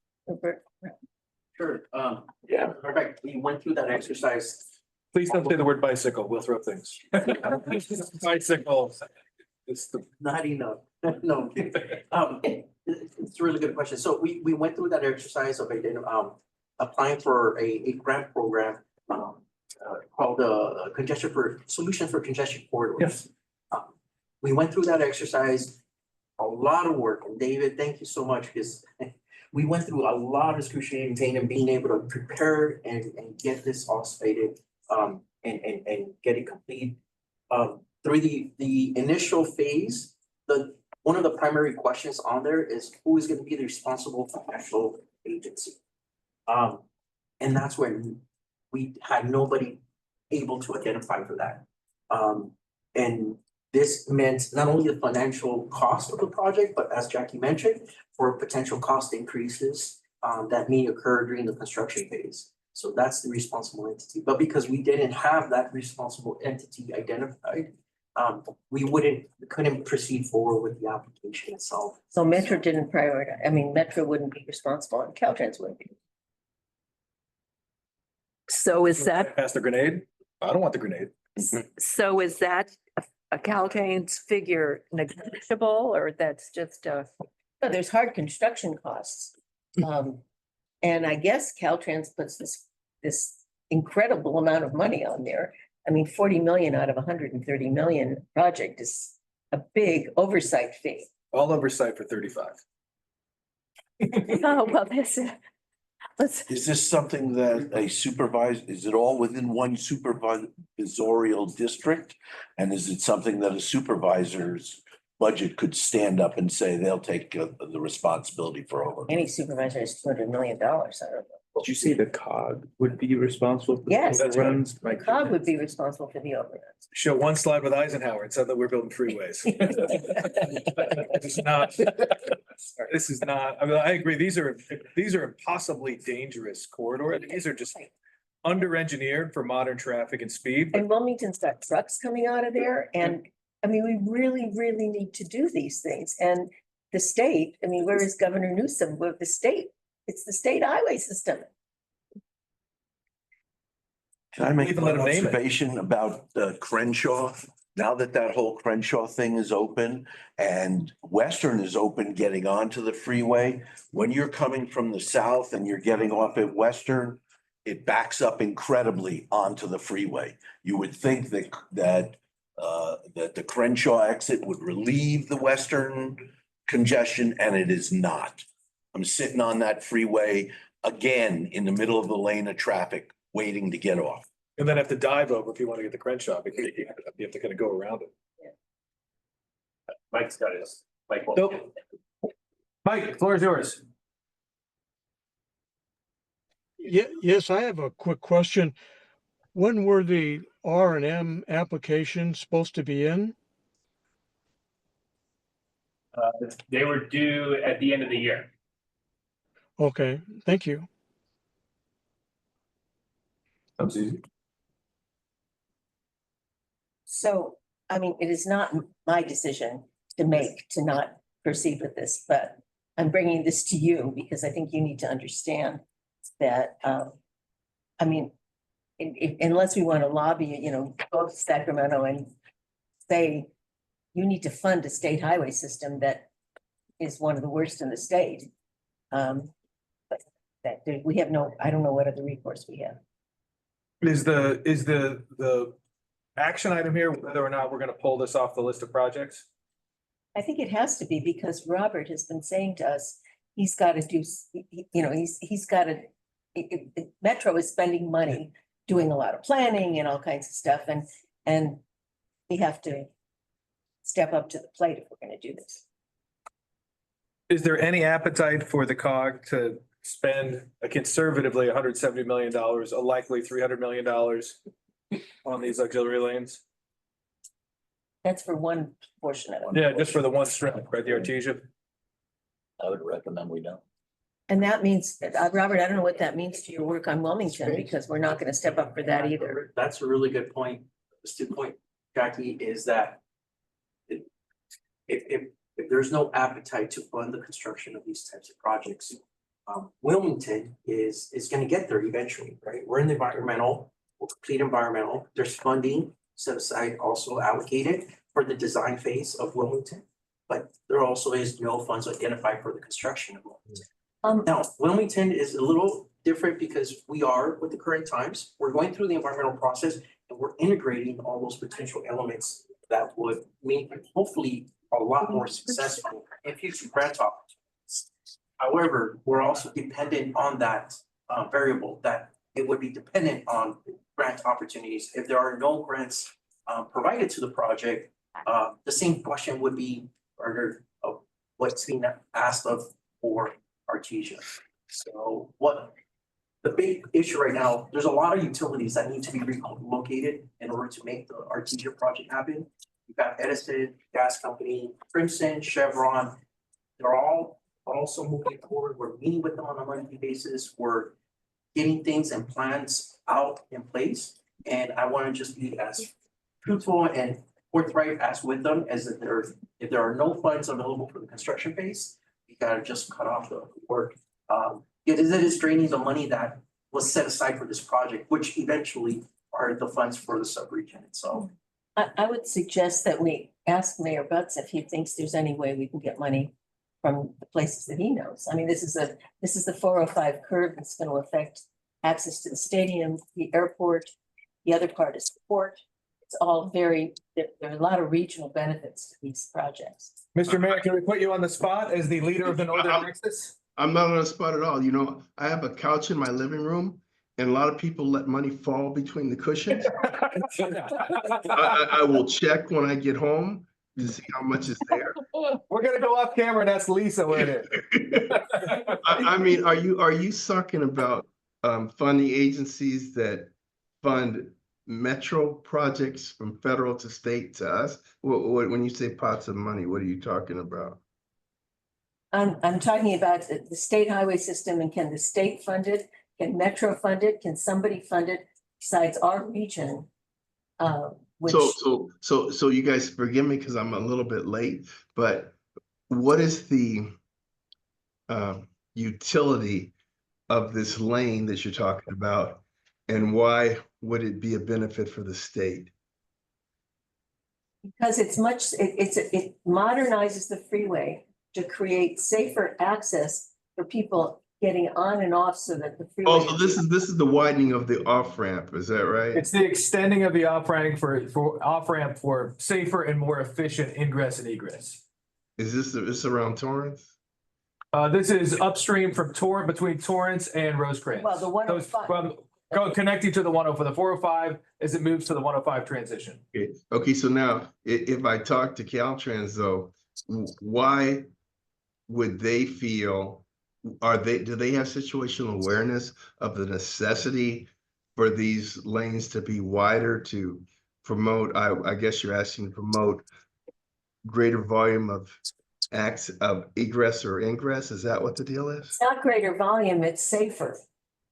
Speaker 9: Sure,
Speaker 4: Yeah.
Speaker 9: perfect, we went through that exercise.
Speaker 2: Please don't say the word bicycle. We'll throw things. Bicycle. It's the.
Speaker 9: Not enough, no. It's a really good question. So we went through that exercise of applying for a grant program called Solution for Congestion Corridors.
Speaker 2: Yes.
Speaker 9: We went through that exercise, a lot of work, and David, thank you so much, because we went through a lot of excruciating pain and being able to prepare and get this all slated and get it complete. Through the initial phase, one of the primary questions on there is who is going to be the responsible financial agency? And that's when we had nobody able to identify for that. And this meant not only the financial cost of the project, but as Jackie mentioned, for potential cost increases that may occur during the construction phase. So that's the responsible entity. But because we didn't have that responsible entity identified, we couldn't proceed forward with the application itself.
Speaker 1: So Metro didn't prioritize. I mean, Metro wouldn't be responsible and Caltrans wouldn't be.
Speaker 5: So is that,
Speaker 2: Pass the grenade? I don't want the grenade.
Speaker 5: so is that a Caltrans figure negotiable, or that's just a?
Speaker 1: No, there's hard construction costs. And I guess Caltrans puts this incredible amount of money on there. I mean, 40 million out of 130 million project is a big oversight fee.
Speaker 2: All oversight for 35.
Speaker 5: Oh, well,
Speaker 4: Is this something that is it all within one supervisorial district? And is it something that a supervisor's budget could stand up and say they'll take the responsibility for over?
Speaker 1: Any supervisor is $200 million. I don't know.
Speaker 8: Did you say the COG would be responsible? For
Speaker 1: Yes.
Speaker 8: the overruns? My
Speaker 1: COG would
Speaker 8: goodness.
Speaker 1: be responsible for the overruns.
Speaker 2: Show one slide with Eisenhower and said that we're building freeways. This is not, I mean, I agree. These are impossibly dangerous corridors. These are just under-engineered for modern traffic and speed.
Speaker 1: And Wilmington's got trucks coming out of there, and I mean, we really, really need to do these things. And the state, I mean, where is Governor Newsom? Well, the state, it's the state highway system.
Speaker 4: Can I make
Speaker 2: Even
Speaker 4: one
Speaker 2: let 'em name it.
Speaker 4: observation about Crenshaw? Now that that whole Crenshaw thing is open and Western is open, getting onto the freeway, when you're coming from the south and you're getting off at Western, it backs up incredibly onto the freeway. You would think that the Crenshaw exit would relieve the Western congestion, and it is not. I'm sitting on that freeway again in the middle of the lane of traffic, waiting to get off.
Speaker 2: And then have to dive over if you want to get the Crenshaw, because you have to kind of go around it.
Speaker 3: Mike's got his, Mike.
Speaker 2: Nope. Mike, the floor is yours.
Speaker 10: Yes, I have a quick question. When were the R&M applications supposed to be in?
Speaker 3: They were due at the end of the year.
Speaker 10: Okay, thank you.
Speaker 2: That's easy.
Speaker 1: So, I mean, it is not my decision to make to not proceed with this, but I'm bringing this to you because I think you need to understand that, I mean, unless we want to lobby, go to Sacramento and say, you need to fund a state highway system that is one of the worst in the state. But that we have I don't know what other recourse we have.
Speaker 2: Is the action item here whether or not we're gonna pull this off the list of projects?
Speaker 1: I think it has to be because Robert has been saying to us, he's got to do, he's got to, Metro is spending money, doing a lot of planning and all kinds of stuff, and we have to step up to the plate if we're going to do this.
Speaker 2: Is there any appetite for the COG to spend conservatively $170 million, a likely $300 million on these auxiliary lanes?
Speaker 1: That's for one portion of it.
Speaker 2: Yeah, just for the one strip, right, the Artesia?
Speaker 11: I would recommend we don't.
Speaker 1: And that means, Robert, I don't know what that means to your work on Wilmington, because we're not going to step up for that either.
Speaker 9: That's a really good point. The point, Jackie, is that if there's no appetite to fund the construction of these types of projects, Wilmington is going to get there eventually, right? We're in the environmental, we'll complete environmental. There's funding set aside, also allocated for the design phase of Wilmington, but there also is no funds identified for the construction of Wilmington. Now, Wilmington is a little different because we are with the current times. We're going through the environmental process and we're integrating all those potential elements that would make it hopefully a lot more successful in future grant opportunities. However, we're also dependent on that variable, that it would be dependent on grant opportunities. If there are no grants provided to the project, the same question would be further of what's being asked of for Artesia. So what the big issue right now, there's a lot of utilities that need to be relocated in order to make the Artesia project happen. You've got Edison, Gas Company, Crimson, Chevron. They're all also moving forward. We're meeting with them on a monthly basis. We're getting things and plans out in place. And I want to just be as truthful and forthright as with them as if there are no funds available for the construction phase, you gotta just cut off the work. It is draining the money that was set aside for this project, which eventually are the funds for the subregion itself.
Speaker 1: I would suggest that we ask Mayor Butts if he thinks there's any way we can get money from the places that he knows. I mean, this is the 405 curve that's going to affect access to the stadium, the airport. The other part is the port. It's all there are a lot of regional benefits to these projects.
Speaker 2: Mr. Mayor, can we put you on the spot as the leader of the Northern Axis?
Speaker 12: I'm not on the spot at all. You know, I have a couch in my living room and a lot of people let money fall between the cushions. I will check when I get home to see how much is there.
Speaker 2: We're gonna go off camera and ask Lisa where it is.
Speaker 12: I mean, are you talking about funding agencies that fund metro projects from federal to state to us? When you say pots of money, what are you talking about?
Speaker 1: I'm talking about the state highway system, and can the state fund it? Can Metro fund it? Can somebody fund it besides our region? which,
Speaker 12: So you guys forgive me because I'm a little bit late, but what is the utility of this lane that you're talking about? And why would it be a benefit for the state?
Speaker 1: because it modernizes the freeway to create safer access for people getting on and off so that the freeway.
Speaker 12: Oh, so this is the widening of the off-ramp, is that right?
Speaker 2: It's the extending of the off-ramp for off-ramp for safer and more efficient ingress and egress.
Speaker 12: Is this around Torrance?
Speaker 2: This is upstream from between Torrance and Rosecrans.
Speaker 1: Well, the 105.
Speaker 2: Connecting to the 105, the 405 as it moves to the 105 transition.
Speaker 12: Okay, so now if I talk to Caltrans though, why would they feel, do they have situational awareness of the necessity for these lanes to be wider to promote, I guess you're asking to promote greater volume of egress or ingress? Is that what the deal is?
Speaker 1: It's not greater volume, it's safer.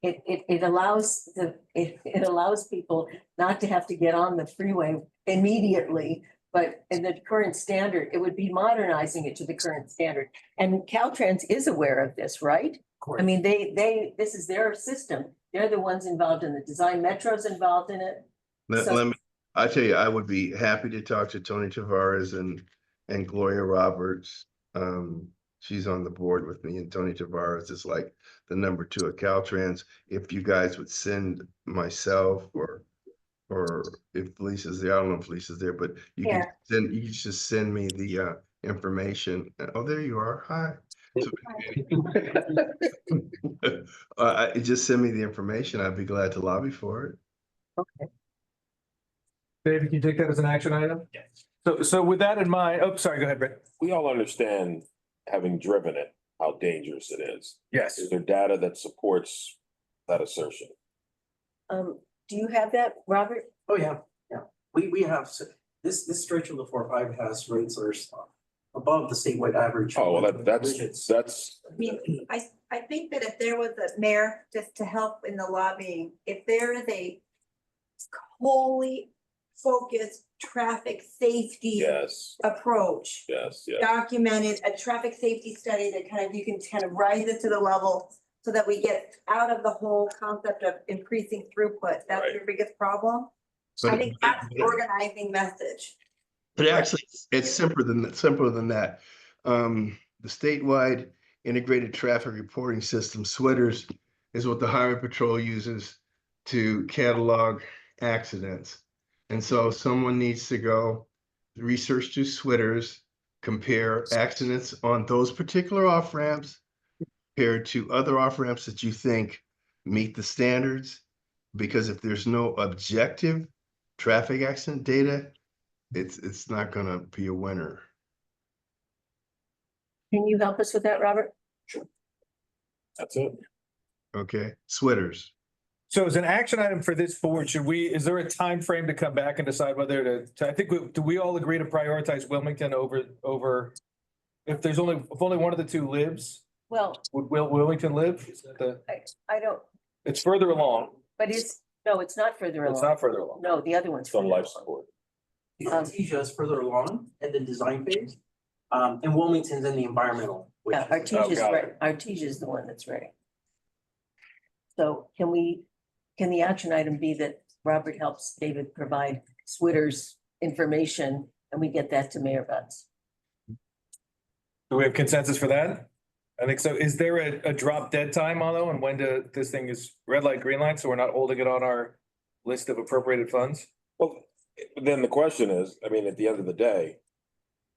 Speaker 1: It allows it allows people not to have to get on the freeway immediately, but in the current standard, it would be modernizing it to the current standard. And Caltrans is aware of this, right? I mean, this is their system. They're the ones involved in the design. Metro's involved in it.
Speaker 12: I tell you, I would be happy to talk to Tony Tavares and Gloria Roberts. She's on the board with me, and Tony Tavares is like the #2 at Caltrans. If you guys would send myself or if Felicia's there, I don't know if Felicia's there, but you can just send me the information. Oh, there you are. Hi. Just send me the information. I'd be glad to lobby for it.
Speaker 1: Okay.
Speaker 2: David, can you take that as an action item?
Speaker 3: Yes.
Speaker 2: So with that in mind, oh, sorry, go ahead, Brett.
Speaker 13: We all understand, having driven it, how dangerous it is.
Speaker 2: Yes.
Speaker 13: Is there data that supports that assertion?
Speaker 1: Do you have that, Robert?
Speaker 9: Oh, yeah, yeah. We have, this stretch of the 4-5 has rates that are above the statewide average.
Speaker 13: Oh, well, that's.
Speaker 14: I mean, I think that if there was a mayor, just to help in the lobbying, if there is a wholly focused traffic safety
Speaker 13: Yes.
Speaker 14: approach,
Speaker 13: Yes, yes.
Speaker 14: documented a traffic safety study that you can kind of rise it to the level so that we get out of the whole concept of increasing throughput. That's
Speaker 13: Right.
Speaker 14: your biggest problem. I think that's the organizing message.
Speaker 12: But actually, it's simpler than that. The statewide integrated traffic reporting system, SWITRS, is what the Highway Patrol uses to catalog accidents. And so someone needs to go research to SWITRS, compare accidents on those particular off-ramps compared to other off-ramps that you think meet the standards. Because if there's no objective traffic accident data, it's not gonna be a winner.
Speaker 1: Can you help us with that, Robert?
Speaker 13: That's it.
Speaker 12: Okay, SWITRS.
Speaker 2: So as an action item for this board, is there a time frame to come back and decide whether I think, do we all agree to prioritize Wilmington over, if only one of the two lives,
Speaker 1: Well,
Speaker 2: would Wilmington live? Is that
Speaker 1: I don't,
Speaker 2: it's further along.
Speaker 1: but it's not further along.
Speaker 2: It's not further along.
Speaker 1: No, the other one's.
Speaker 13: It's on
Speaker 1: further
Speaker 13: life
Speaker 1: along.
Speaker 13: support.
Speaker 9: Artesia is further along in the design phase. And Wilmington's in the environmental. which
Speaker 1: Yeah,
Speaker 9: is-
Speaker 1: Artesia's
Speaker 2: got
Speaker 1: right. Artesia's the one that's ready. So can the action item be that Robert helps David provide SWITR's information and we get that to Mayor Butts?
Speaker 2: Do we have consensus for that? I think so. Is there a drop dead time on though, and when this thing is red light, green light, so we're not holding it on our list of appropriated funds?
Speaker 13: Well, then the question is, I mean, at the end of the day,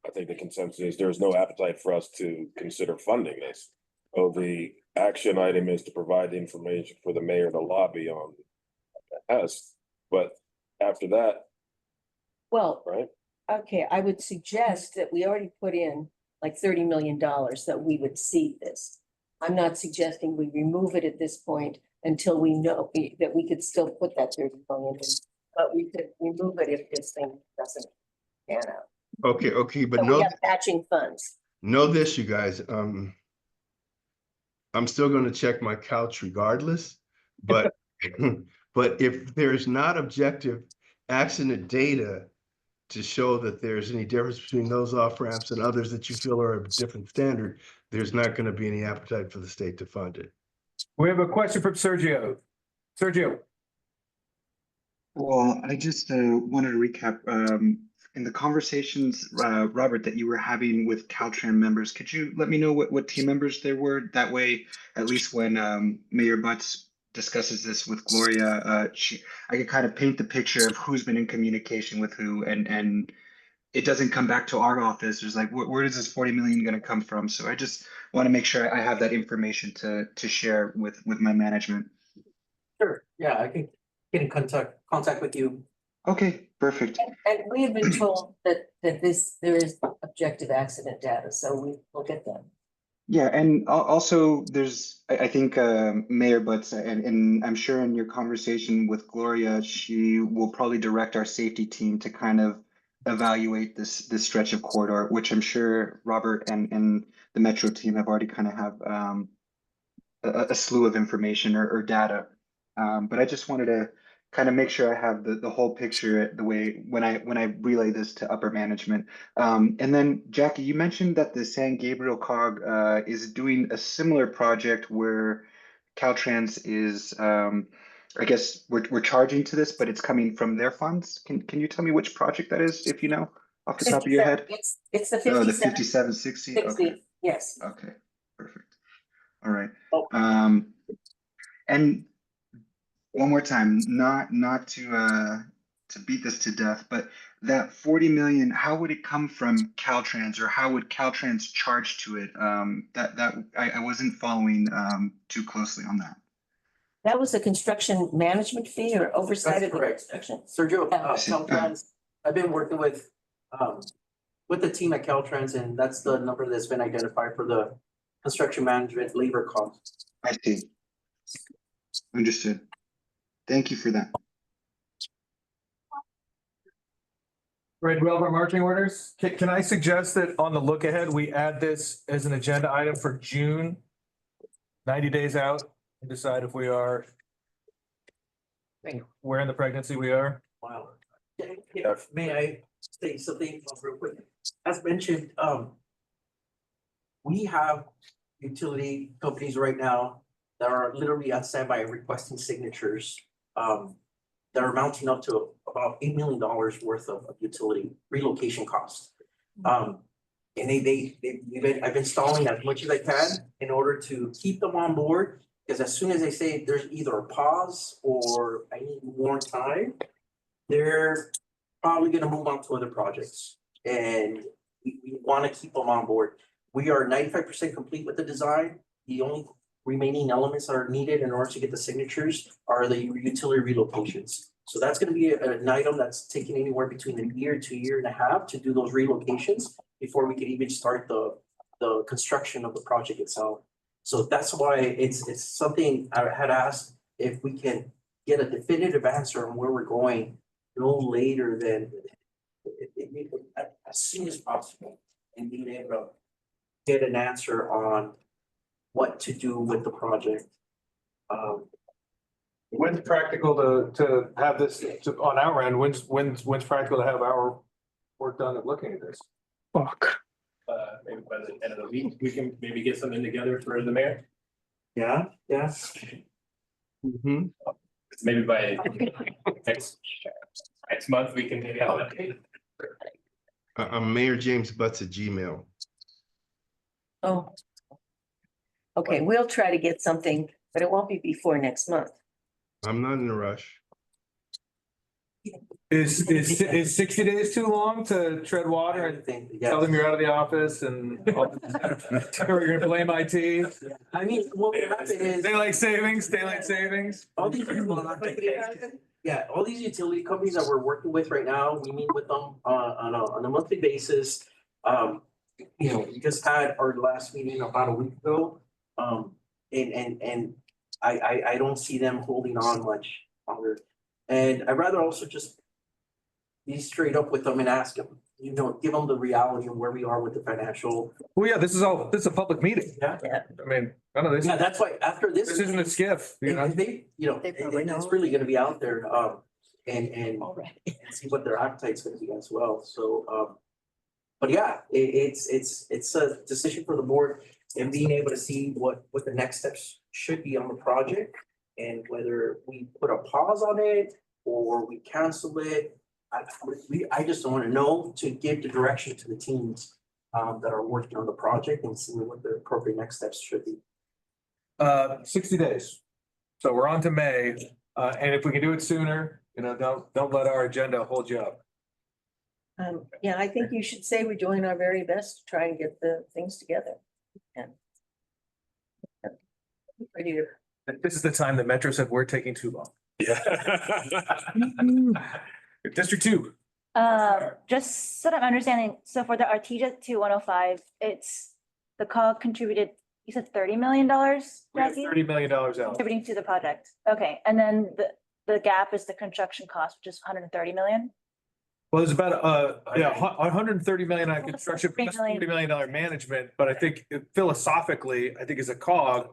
Speaker 13: I think the consensus is there's no appetite for us to consider funding this. So the action item is to provide the information for the mayor to lobby on us, but after that,
Speaker 1: Well,
Speaker 13: right?
Speaker 1: okay, I would suggest that we already put in like $30 million that we would see this. I'm not suggesting we remove it at this point until we know that we could still put that 30 million in, but we could remove it if this thing doesn't pan out.
Speaker 12: Okay, but
Speaker 1: So we have matching funds.
Speaker 12: know this, you guys, I'm still gonna check my couch regardless, but but if there's not objective accident data to show that there's any difference between those off ramps and others that you feel are of a different standard, there's not going to be any appetite for the state to fund it.
Speaker 2: We have a question from Sergio. Sergio.
Speaker 7: Well, I just wanted to recap in the conversations, Robert, that you were having with Caltrans members. Could you let me know what team members there were? That way, at least when Mayor Butts discusses this with Gloria, I could kind of paint the picture of who's been in communication with who, and it doesn't come back to our office. There's like, where is this 40 million going to come from? So I just want to make sure I have that information to share with my management.
Speaker 9: Sure, yeah, I can get in contact with you.
Speaker 7: Okay, perfect.
Speaker 1: And we have been told that there is objective accident data, so we will get them.
Speaker 7: Yeah, and also there's, I think Mayor Butts, and I'm sure in your conversation with Gloria, she will probably direct our safety team to kind of evaluate this stretch of corridor, which I'm sure Robert and the Metro team have already kind of have a slew of information or data. But I just wanted to kind of make sure I have the whole picture the way when I relay this to upper management. And then Jackie, you mentioned that the San Gabriel COG is doing a similar project where Caltrans is, I guess we're charging to this, but it's coming from their funds. Can you tell me which project that is, if you know off the top of your head?
Speaker 1: It's the
Speaker 7: Oh, the
Speaker 1: 57.
Speaker 7: 5760. Okay.
Speaker 1: Yes.
Speaker 7: Okay. Perfect. All right.
Speaker 1: Oh.
Speaker 7: And one more time, not to beat this to death, but that 40 million, how would it come from Caltrans, or how would Caltrans charge to it? I wasn't following too closely on that.
Speaker 1: That was a construction management fee or oversight of the construction.
Speaker 9: Sergio,
Speaker 1: Yeah.
Speaker 9: Caltrans, I've been working with the team at Caltrans, and that's the number that's been identified for the construction management labor cost.
Speaker 7: I see. Understood. Thank you for that.
Speaker 2: Right, we have our marching orders. Can I suggest that on the look ahead, we add this as an agenda item for June, 90 days out, and decide if we are where in the pregnancy we are?
Speaker 9: Wow. May I say something real quick? As mentioned, we have utility companies right now that are literally on standby requesting signatures that are mounting up to about $8 million worth of utility relocation costs. And I've been stalling as much as I can in order to keep them on board, because as soon as they say there's either a pause or I need more time, they're probably gonna move on to other projects. And we wanna keep them on board. We are 95% complete with the design. The only remaining elements that are needed in order to get the signatures are the utility relocations. So that's gonna be an item that's taking anywhere between a year to a year and a half to do those relocations before we can even start the construction of the project itself. So that's why it's something I had asked if we can get a definitive answer on where we're going no later than as soon as possible, and being able to get an answer on what to do with the project.
Speaker 2: When's practical to have this on our end? When's practical to have our work done at looking at this?
Speaker 10: Fuck.
Speaker 3: Maybe by the end of the week, we can maybe get something together for the mayor.
Speaker 9: Yeah.
Speaker 12: Mm-hmm.
Speaker 3: Maybe by next month, we can maybe have an update.
Speaker 12: I'm Mayor James Butts at Gmail.
Speaker 1: Oh. Okay, we'll try to get something, but it won't be before next month.
Speaker 12: I'm not in a rush.
Speaker 2: Is 60 days too long to tread water and tell them you're out of the office and or you're gonna blame IT?
Speaker 9: I mean, what will happen is
Speaker 2: Daylight savings.
Speaker 9: all these all these utility companies that we're working with right now, we meet with them on a monthly basis. We just had our last meeting about a week ago. And I don't see them holding on much longer. And I'd rather also just be straight up with them and ask them, give them the reality of where we are with the financial.
Speaker 2: Well, yeah, this is a public meeting.
Speaker 9: Yeah.
Speaker 2: I mean, none of this.
Speaker 9: Yeah, that's why after this.
Speaker 2: This isn't a skiff,
Speaker 9: It's really gonna be out there. and
Speaker 1: Already.
Speaker 9: see what their appetite's gonna be as well, so, but yeah, it's a decision for the board and being able to see what the next steps should be on the project. And whether we put a pause on it or we cancel it, I just don't wanna know to give the direction to the teams that are working on the project and see what the appropriate next steps should be.
Speaker 2: 60 days. So we're on to May, and if we can do it sooner, don't let our agenda hold you up.
Speaker 1: Yeah, I think you should say we're doing our very best to try and get the things together. And ready to.
Speaker 2: This is the time that Metro said we're taking too long.
Speaker 13: Yeah.
Speaker 2: District 2.
Speaker 15: Just so that I'm understanding, so for the Artesia 2105, it's the COG contributed, you said $30 million,
Speaker 2: We have
Speaker 15: Jackie?
Speaker 2: $30 million out.
Speaker 15: Contributing to the project. Okay, and then the gap is the construction cost, which is 130 million?
Speaker 2: Well, it's about, 130 million on construction, plus $40 million management, but I think philosophically, I think as a cog,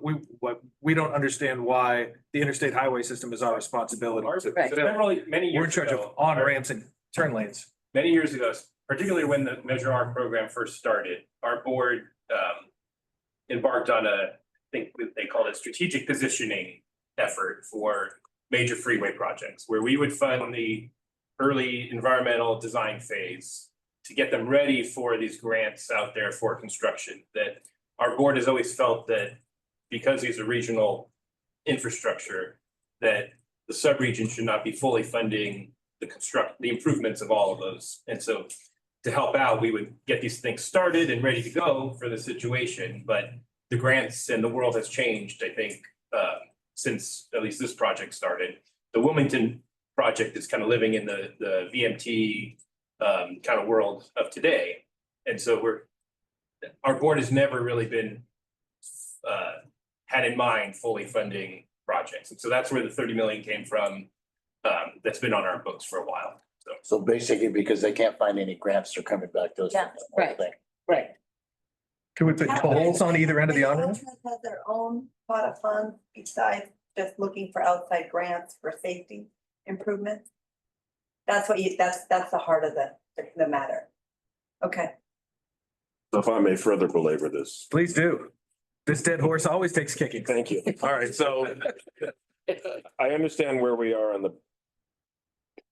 Speaker 2: we don't understand why the interstate highway system is our responsibility.
Speaker 1: Right.
Speaker 3: Many
Speaker 2: We're in
Speaker 3: years
Speaker 2: charge of
Speaker 3: ago,
Speaker 2: on ramps and turn lanes.
Speaker 3: many years ago, particularly when the Measure R program first started, our board embarked on I think they called it strategic positioning effort for major freeway projects, where we would fund the early environmental design phase to get them ready for these grants out there for construction. That our board has always felt that because these are regional infrastructure, that the subregion should not be fully funding the improvements of all of those. And so to help out, we would get these things started and ready to go for the situation, but the grants and the world has changed, I think, since at least this project started. The Wilmington project is kind of living in the VMT kind of world of today. And so our board has never really been had in mind fully funding projects. And so that's where the 30 million came from. That's been on our books for a while.
Speaker 11: So basically, because they can't find any grants, they're coming back to us.
Speaker 1: Yeah, right. Right.
Speaker 2: Can we put poles on either end of the on-ramp?
Speaker 14: Has their own pot of funds besides just looking for outside grants for safety improvement. That's the heart of the matter. Okay.
Speaker 13: So if I may further belabor this.
Speaker 2: Please do. This dead horse always takes kicking.
Speaker 13: Thank you. All right, so I understand where we are on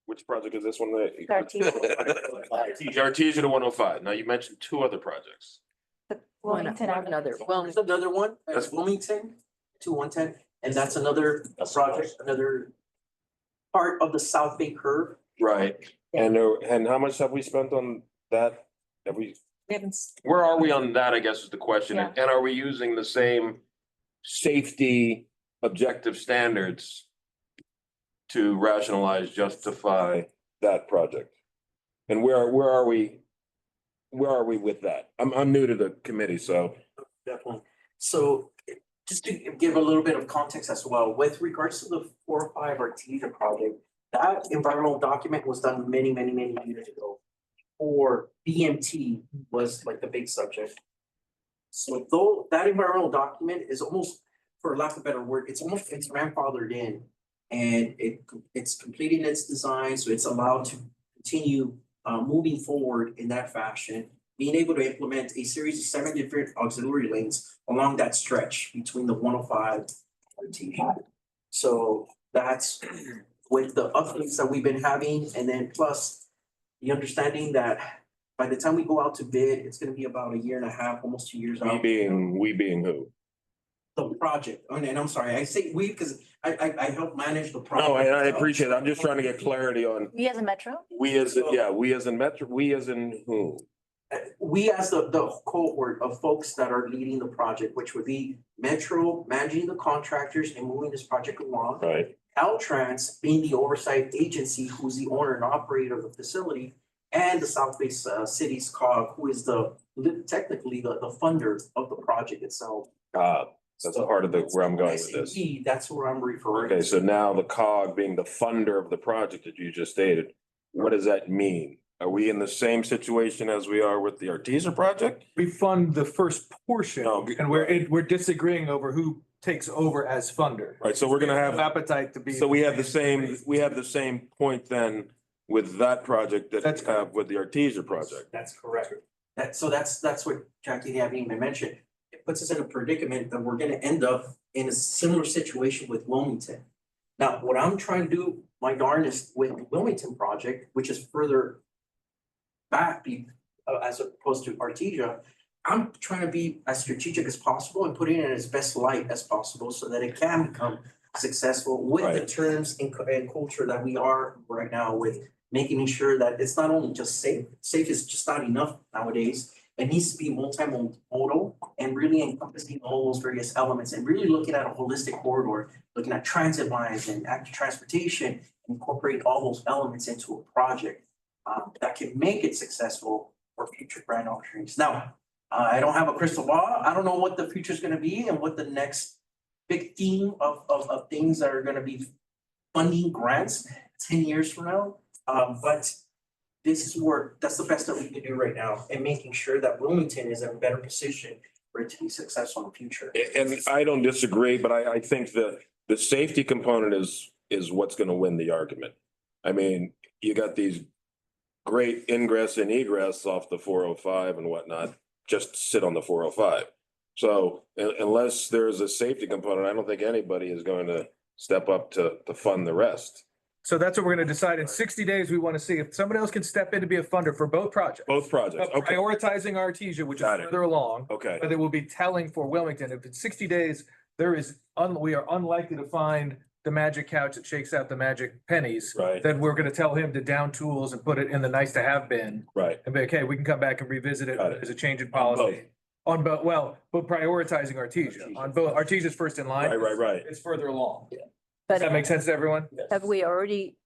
Speaker 13: which project is this one?
Speaker 15: Artesia.
Speaker 13: Artesia to 105. Now you mentioned two other projects.
Speaker 5: One
Speaker 15: Wilmington Avenue.
Speaker 5: another.
Speaker 9: There's another one, that's Wilmington to 110, and that's another project, another part of the South Bay curve.
Speaker 13: Right. And how much have we spent on that? Have we?
Speaker 1: We haven't.
Speaker 13: Where are we on that, I guess is the question.
Speaker 15: Yeah.
Speaker 13: And are we using the same safety objective standards to rationalize, justify that project? And where are we with that? I'm new to the committee, so.
Speaker 9: Definitely. So just to give a little bit of context as well, with regards to the 405 Artesia project, that environmental document was done many years ago. Or BMT was like the big subject. So though that environmental document is almost, for lack of a better word, it's grandfathered in. And it's completing its design, so it's allowed to continue moving forward in that fashion, being able to implement a series of 7 different auxiliary lanes along that stretch between the 105 and Artesia. So that's with the updates that we've been having, and then plus the understanding that by the time we go out to bid, it's gonna be about 1.5 years, almost 2 years out.
Speaker 13: We being who?
Speaker 9: The project, and I'm sorry, I say we because I help manage the project.
Speaker 13: No, I appreciate it. I'm just trying to get clarity on,
Speaker 15: We as a metro?
Speaker 13: we as in Metro, we as in who?
Speaker 9: We as the cohort of folks that are leading the project, which would be Metro managing the contractors and moving this project along.
Speaker 13: Right.
Speaker 9: Caltrans being the oversight agency, who's the owner and operator of the facility, and the South Bay Cities COG, who is technically the funder of the project itself.
Speaker 13: That's part of where I'm going with this.
Speaker 9: SAP, that's where I'm referring.
Speaker 13: Okay, so now the COG being the funder of the project that you just stated, what does that mean? Are we in the same situation as we are with the Artesia project?
Speaker 2: We fund the first portion
Speaker 13: No,
Speaker 2: and we're disagreeing over who takes over as funder.
Speaker 13: Right, so we're gonna have,
Speaker 2: Appetite to be.
Speaker 13: so we have the same point then with that project that
Speaker 2: That's
Speaker 13: we have with the Artesia project.
Speaker 9: That's correct. That's what Jackie haven't even mentioned. It puts us in a predicament that we're gonna end up in a similar situation with Wilmington. Now, what I'm trying to do my darndest with the Wilmington project, which is further back as opposed to Artesia, I'm trying to be as strategic as possible and put it in its best light as possible so that it can become successful with the
Speaker 13: Right.
Speaker 9: terms and culture that we are right now, with making sure that it's not only just safe. Safe is just not enough nowadays. It needs to be multimodal and really encompassing all those various elements and really looking at a holistic corridor, looking at transit lines and active transportation, incorporate all those elements into a project that can make it successful for future grant opportunities. Now, I don't have a crystal ball. I don't know what the future is gonna be and what the next big theme of things that are gonna be funding grants 10 years from now. But that's the best that we can do right now, and making sure that Wilmington is in a better position for it to be successful in the future.
Speaker 13: And I don't disagree, but I think the safety component is what's gonna win the argument. I mean, you got these great ingress and egress off the 405 and whatnot, just sit on the 405. So unless there's a safety component, I don't think anybody is going to step up to fund the rest.
Speaker 2: So that's what we're gonna decide. In 60 days, we want to see if somebody else can step in to be a funder for both projects.
Speaker 13: Both projects,
Speaker 2: But
Speaker 13: okay,
Speaker 2: prioritizing Artesia, which is
Speaker 13: Got it.
Speaker 2: further along,
Speaker 13: okay.
Speaker 2: but it will be telling for Wilmington. If in 60 days, we are unlikely to find the magic couch that shakes out the magic pennies.
Speaker 13: Right.
Speaker 2: Then we're gonna tell him to down tools and put it in the nice to have bin
Speaker 13: Right,
Speaker 2: and be, okay, we can come back and revisit it
Speaker 13: Got it.
Speaker 2: as a change in policy. On both, well, but prioritizing Artesia, on both, Artesia's first in line.
Speaker 13: right.
Speaker 2: It's further along. Does
Speaker 5: But
Speaker 2: that make sense to everyone?
Speaker 5: have we already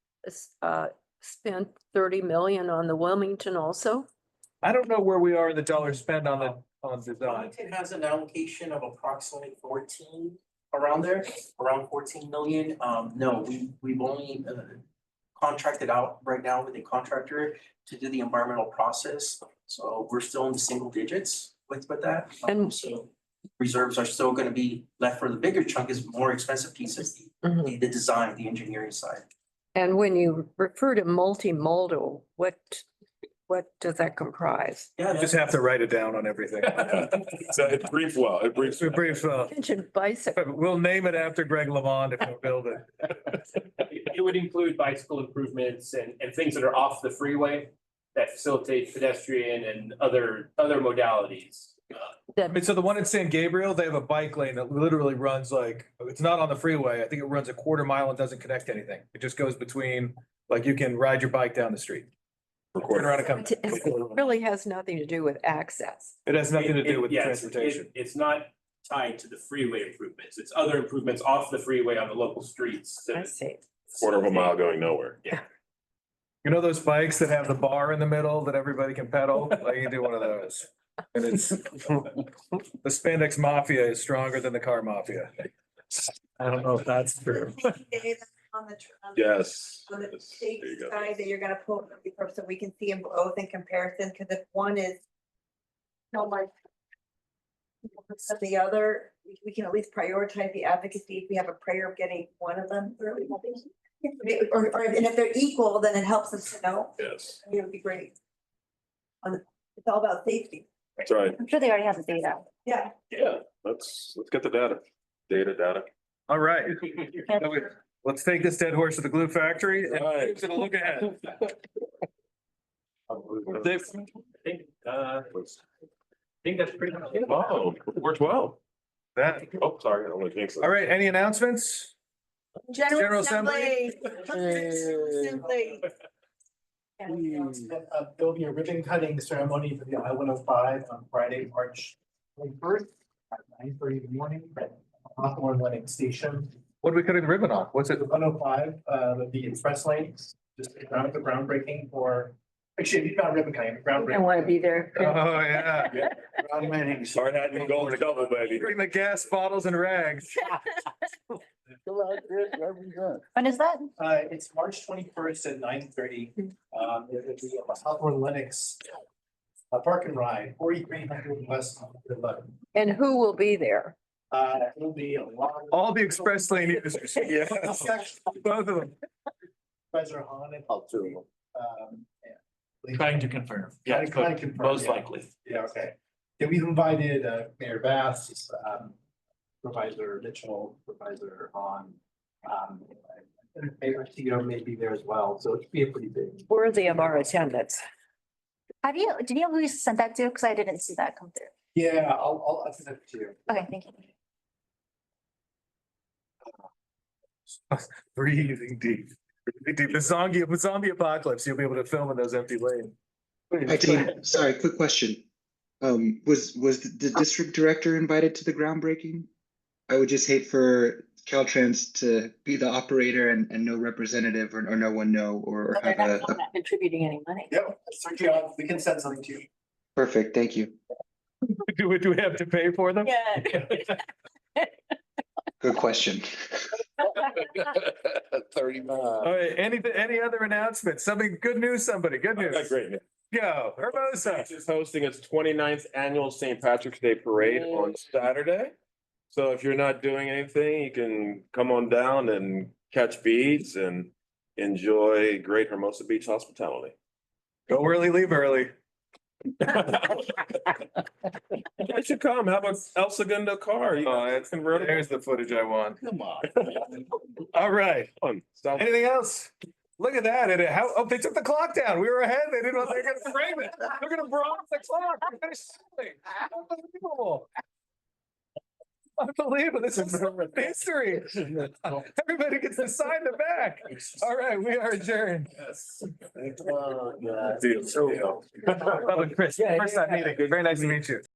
Speaker 5: spent 30 million on the Wilmington also?
Speaker 2: I don't know where we are in the dollar spend on design.
Speaker 9: Wilmington has an allocation of approximately 14, around 14 million. No, we've only contracted out right now with a contractor to do the environmental process. So we're still in the single digits with that.
Speaker 5: And-
Speaker 9: So reserves are still gonna be left for the bigger chunk, is more expensive pieces,
Speaker 5: Mhm.
Speaker 9: the design, the engineering side.
Speaker 5: And when you refer to multimodal, what does that comprise?
Speaker 9: Yeah,
Speaker 2: You just have to write it down on everything.
Speaker 13: So it briefs well, it briefs.
Speaker 2: It's a brief,
Speaker 5: Mention bicycle.
Speaker 2: we'll name it after Greg LeMond if we build it.
Speaker 3: It would include bicycle improvements and things that are off the freeway that facilitate pedestrian and other modalities.
Speaker 2: I mean, so the one in San Gabriel, they have a bike lane that literally runs like, it's not on the freeway. I think it runs a quarter mile and doesn't connect to anything. It just goes between, like, you can ride your bike down the street. Turn around and come.
Speaker 5: It really has nothing to do with access.
Speaker 2: It has nothing to do with
Speaker 3: Yeah,
Speaker 2: transportation.
Speaker 3: It's not tied to the freeway improvements. It's other improvements off the freeway on the local streets.
Speaker 5: I see.
Speaker 13: Quarter of a mile going nowhere.
Speaker 2: You know those bikes that have the bar in the middle that everybody can pedal? Like, you can do one of those. And it's, the spandex mafia is stronger than the car mafia. I don't know if that's true.
Speaker 14: On the
Speaker 13: Yes.
Speaker 14: on the
Speaker 13: Yes,
Speaker 14: state
Speaker 13: there you go.
Speaker 14: side that you're gonna pull so we can see them both in comparison, because if one is so much of the other, we can at least prioritize the advocacy if we have a prayer of getting one of them through. Or and if they're equal, then it helps us to know.
Speaker 13: Yes,
Speaker 14: It would be great. It's all about safety.
Speaker 13: that's right.
Speaker 15: I'm sure they already have the data.
Speaker 14: Yeah.
Speaker 13: Yeah, let's get the data. Data.
Speaker 2: All right. Let's take this dead horse to the glue factory and
Speaker 13: Right.
Speaker 2: to the look ahead.
Speaker 3: I think that's pretty much it.
Speaker 13: Wow, worked well.
Speaker 2: That,
Speaker 13: Oh, sorry, I don't want to jinx it.
Speaker 2: all right, any announcements? General
Speaker 14: General
Speaker 2: Assembly.
Speaker 14: Assembly.
Speaker 16: There'll be a ribbon cutting ceremony for the I-105 on Friday, March 21st at 9:30 in the morning at Hawthorne Lennox Station.
Speaker 2: What are we cutting the ribbon on? What's it?
Speaker 16: The 105, the express lanes, just around the groundbreaking for, actually, not ribbon cutting, the
Speaker 5: I
Speaker 16: groundbreaking.
Speaker 5: want to be there.
Speaker 2: Oh, yeah.
Speaker 13: Hard hat and gold double, baby.
Speaker 2: Bring the gas bottles and rags.
Speaker 15: When is that?
Speaker 16: It's March 21st at 9:30. It'll be at the Hawthorne Lennox Park and Ride, 4300 West 11.
Speaker 5: And who will be there?
Speaker 16: It'll be a lot.
Speaker 2: All the express lane users, yes, both of them.
Speaker 16: Supervisor Hahn and.
Speaker 11: All two of them.
Speaker 16: Yeah.
Speaker 8: Trying to confirm.
Speaker 16: Yeah,
Speaker 8: Yes,
Speaker 16: trying
Speaker 8: but
Speaker 16: to confirm,
Speaker 8: most
Speaker 16: yeah.
Speaker 8: likely.
Speaker 16: Yeah, okay. Yeah, we've invited Mayor Bass, Supervisor Mitchell, Supervisor Hahn. Mayor Tito may be there as well, so it should be a pretty big.
Speaker 5: Worthy of our attendance.
Speaker 15: Did you know who you sent that to? Because I didn't see that come through.
Speaker 16: Yeah, I'll send it to you.
Speaker 15: Okay, thank you.
Speaker 2: Breathing deep. Breathing deep. The zombie apocalypse, you'll be able to film in those empty lanes.
Speaker 7: Hi, team. Sorry, quick question. Was the district director invited to the groundbreaking? I would just hate for Caltrans to be the operator and no representative or no one know or
Speaker 5: But they're
Speaker 7: have
Speaker 5: not contributing any money.
Speaker 16: Yep, certainly, we can send something to you.
Speaker 7: Perfect, thank you.
Speaker 2: Do we have to pay for them?
Speaker 5: Yeah.
Speaker 7: Good question.
Speaker 11: 39.
Speaker 2: All right, any other announcements? Something, good news, somebody, good news.
Speaker 13: Great.
Speaker 2: Go, Hermosa.
Speaker 13: Is hosting its 29th annual St. Patrick's Day Parade on Saturday. So if you're not doing anything, you can come on down and catch beads and enjoy great Hermosa Beach hospitality.
Speaker 2: Go early, leave early.
Speaker 13: You should come, have a El Segundo car. It's convertible.
Speaker 2: There's the footage I want.
Speaker 11: Come on.
Speaker 2: All right.
Speaker 13: Fun. South-
Speaker 2: Anything else? Look at that. They took the clock down. We were ahead. They didn't know they were gonna frame it. They're gonna bronze the clock. They're finished early. Unbelievable. Unbelievable. This is history. Everybody gets to sign the back. All right, we are adjourned.
Speaker 11: Oh, God.
Speaker 2: Deal. Chris, first time meeting. Very nice to meet you.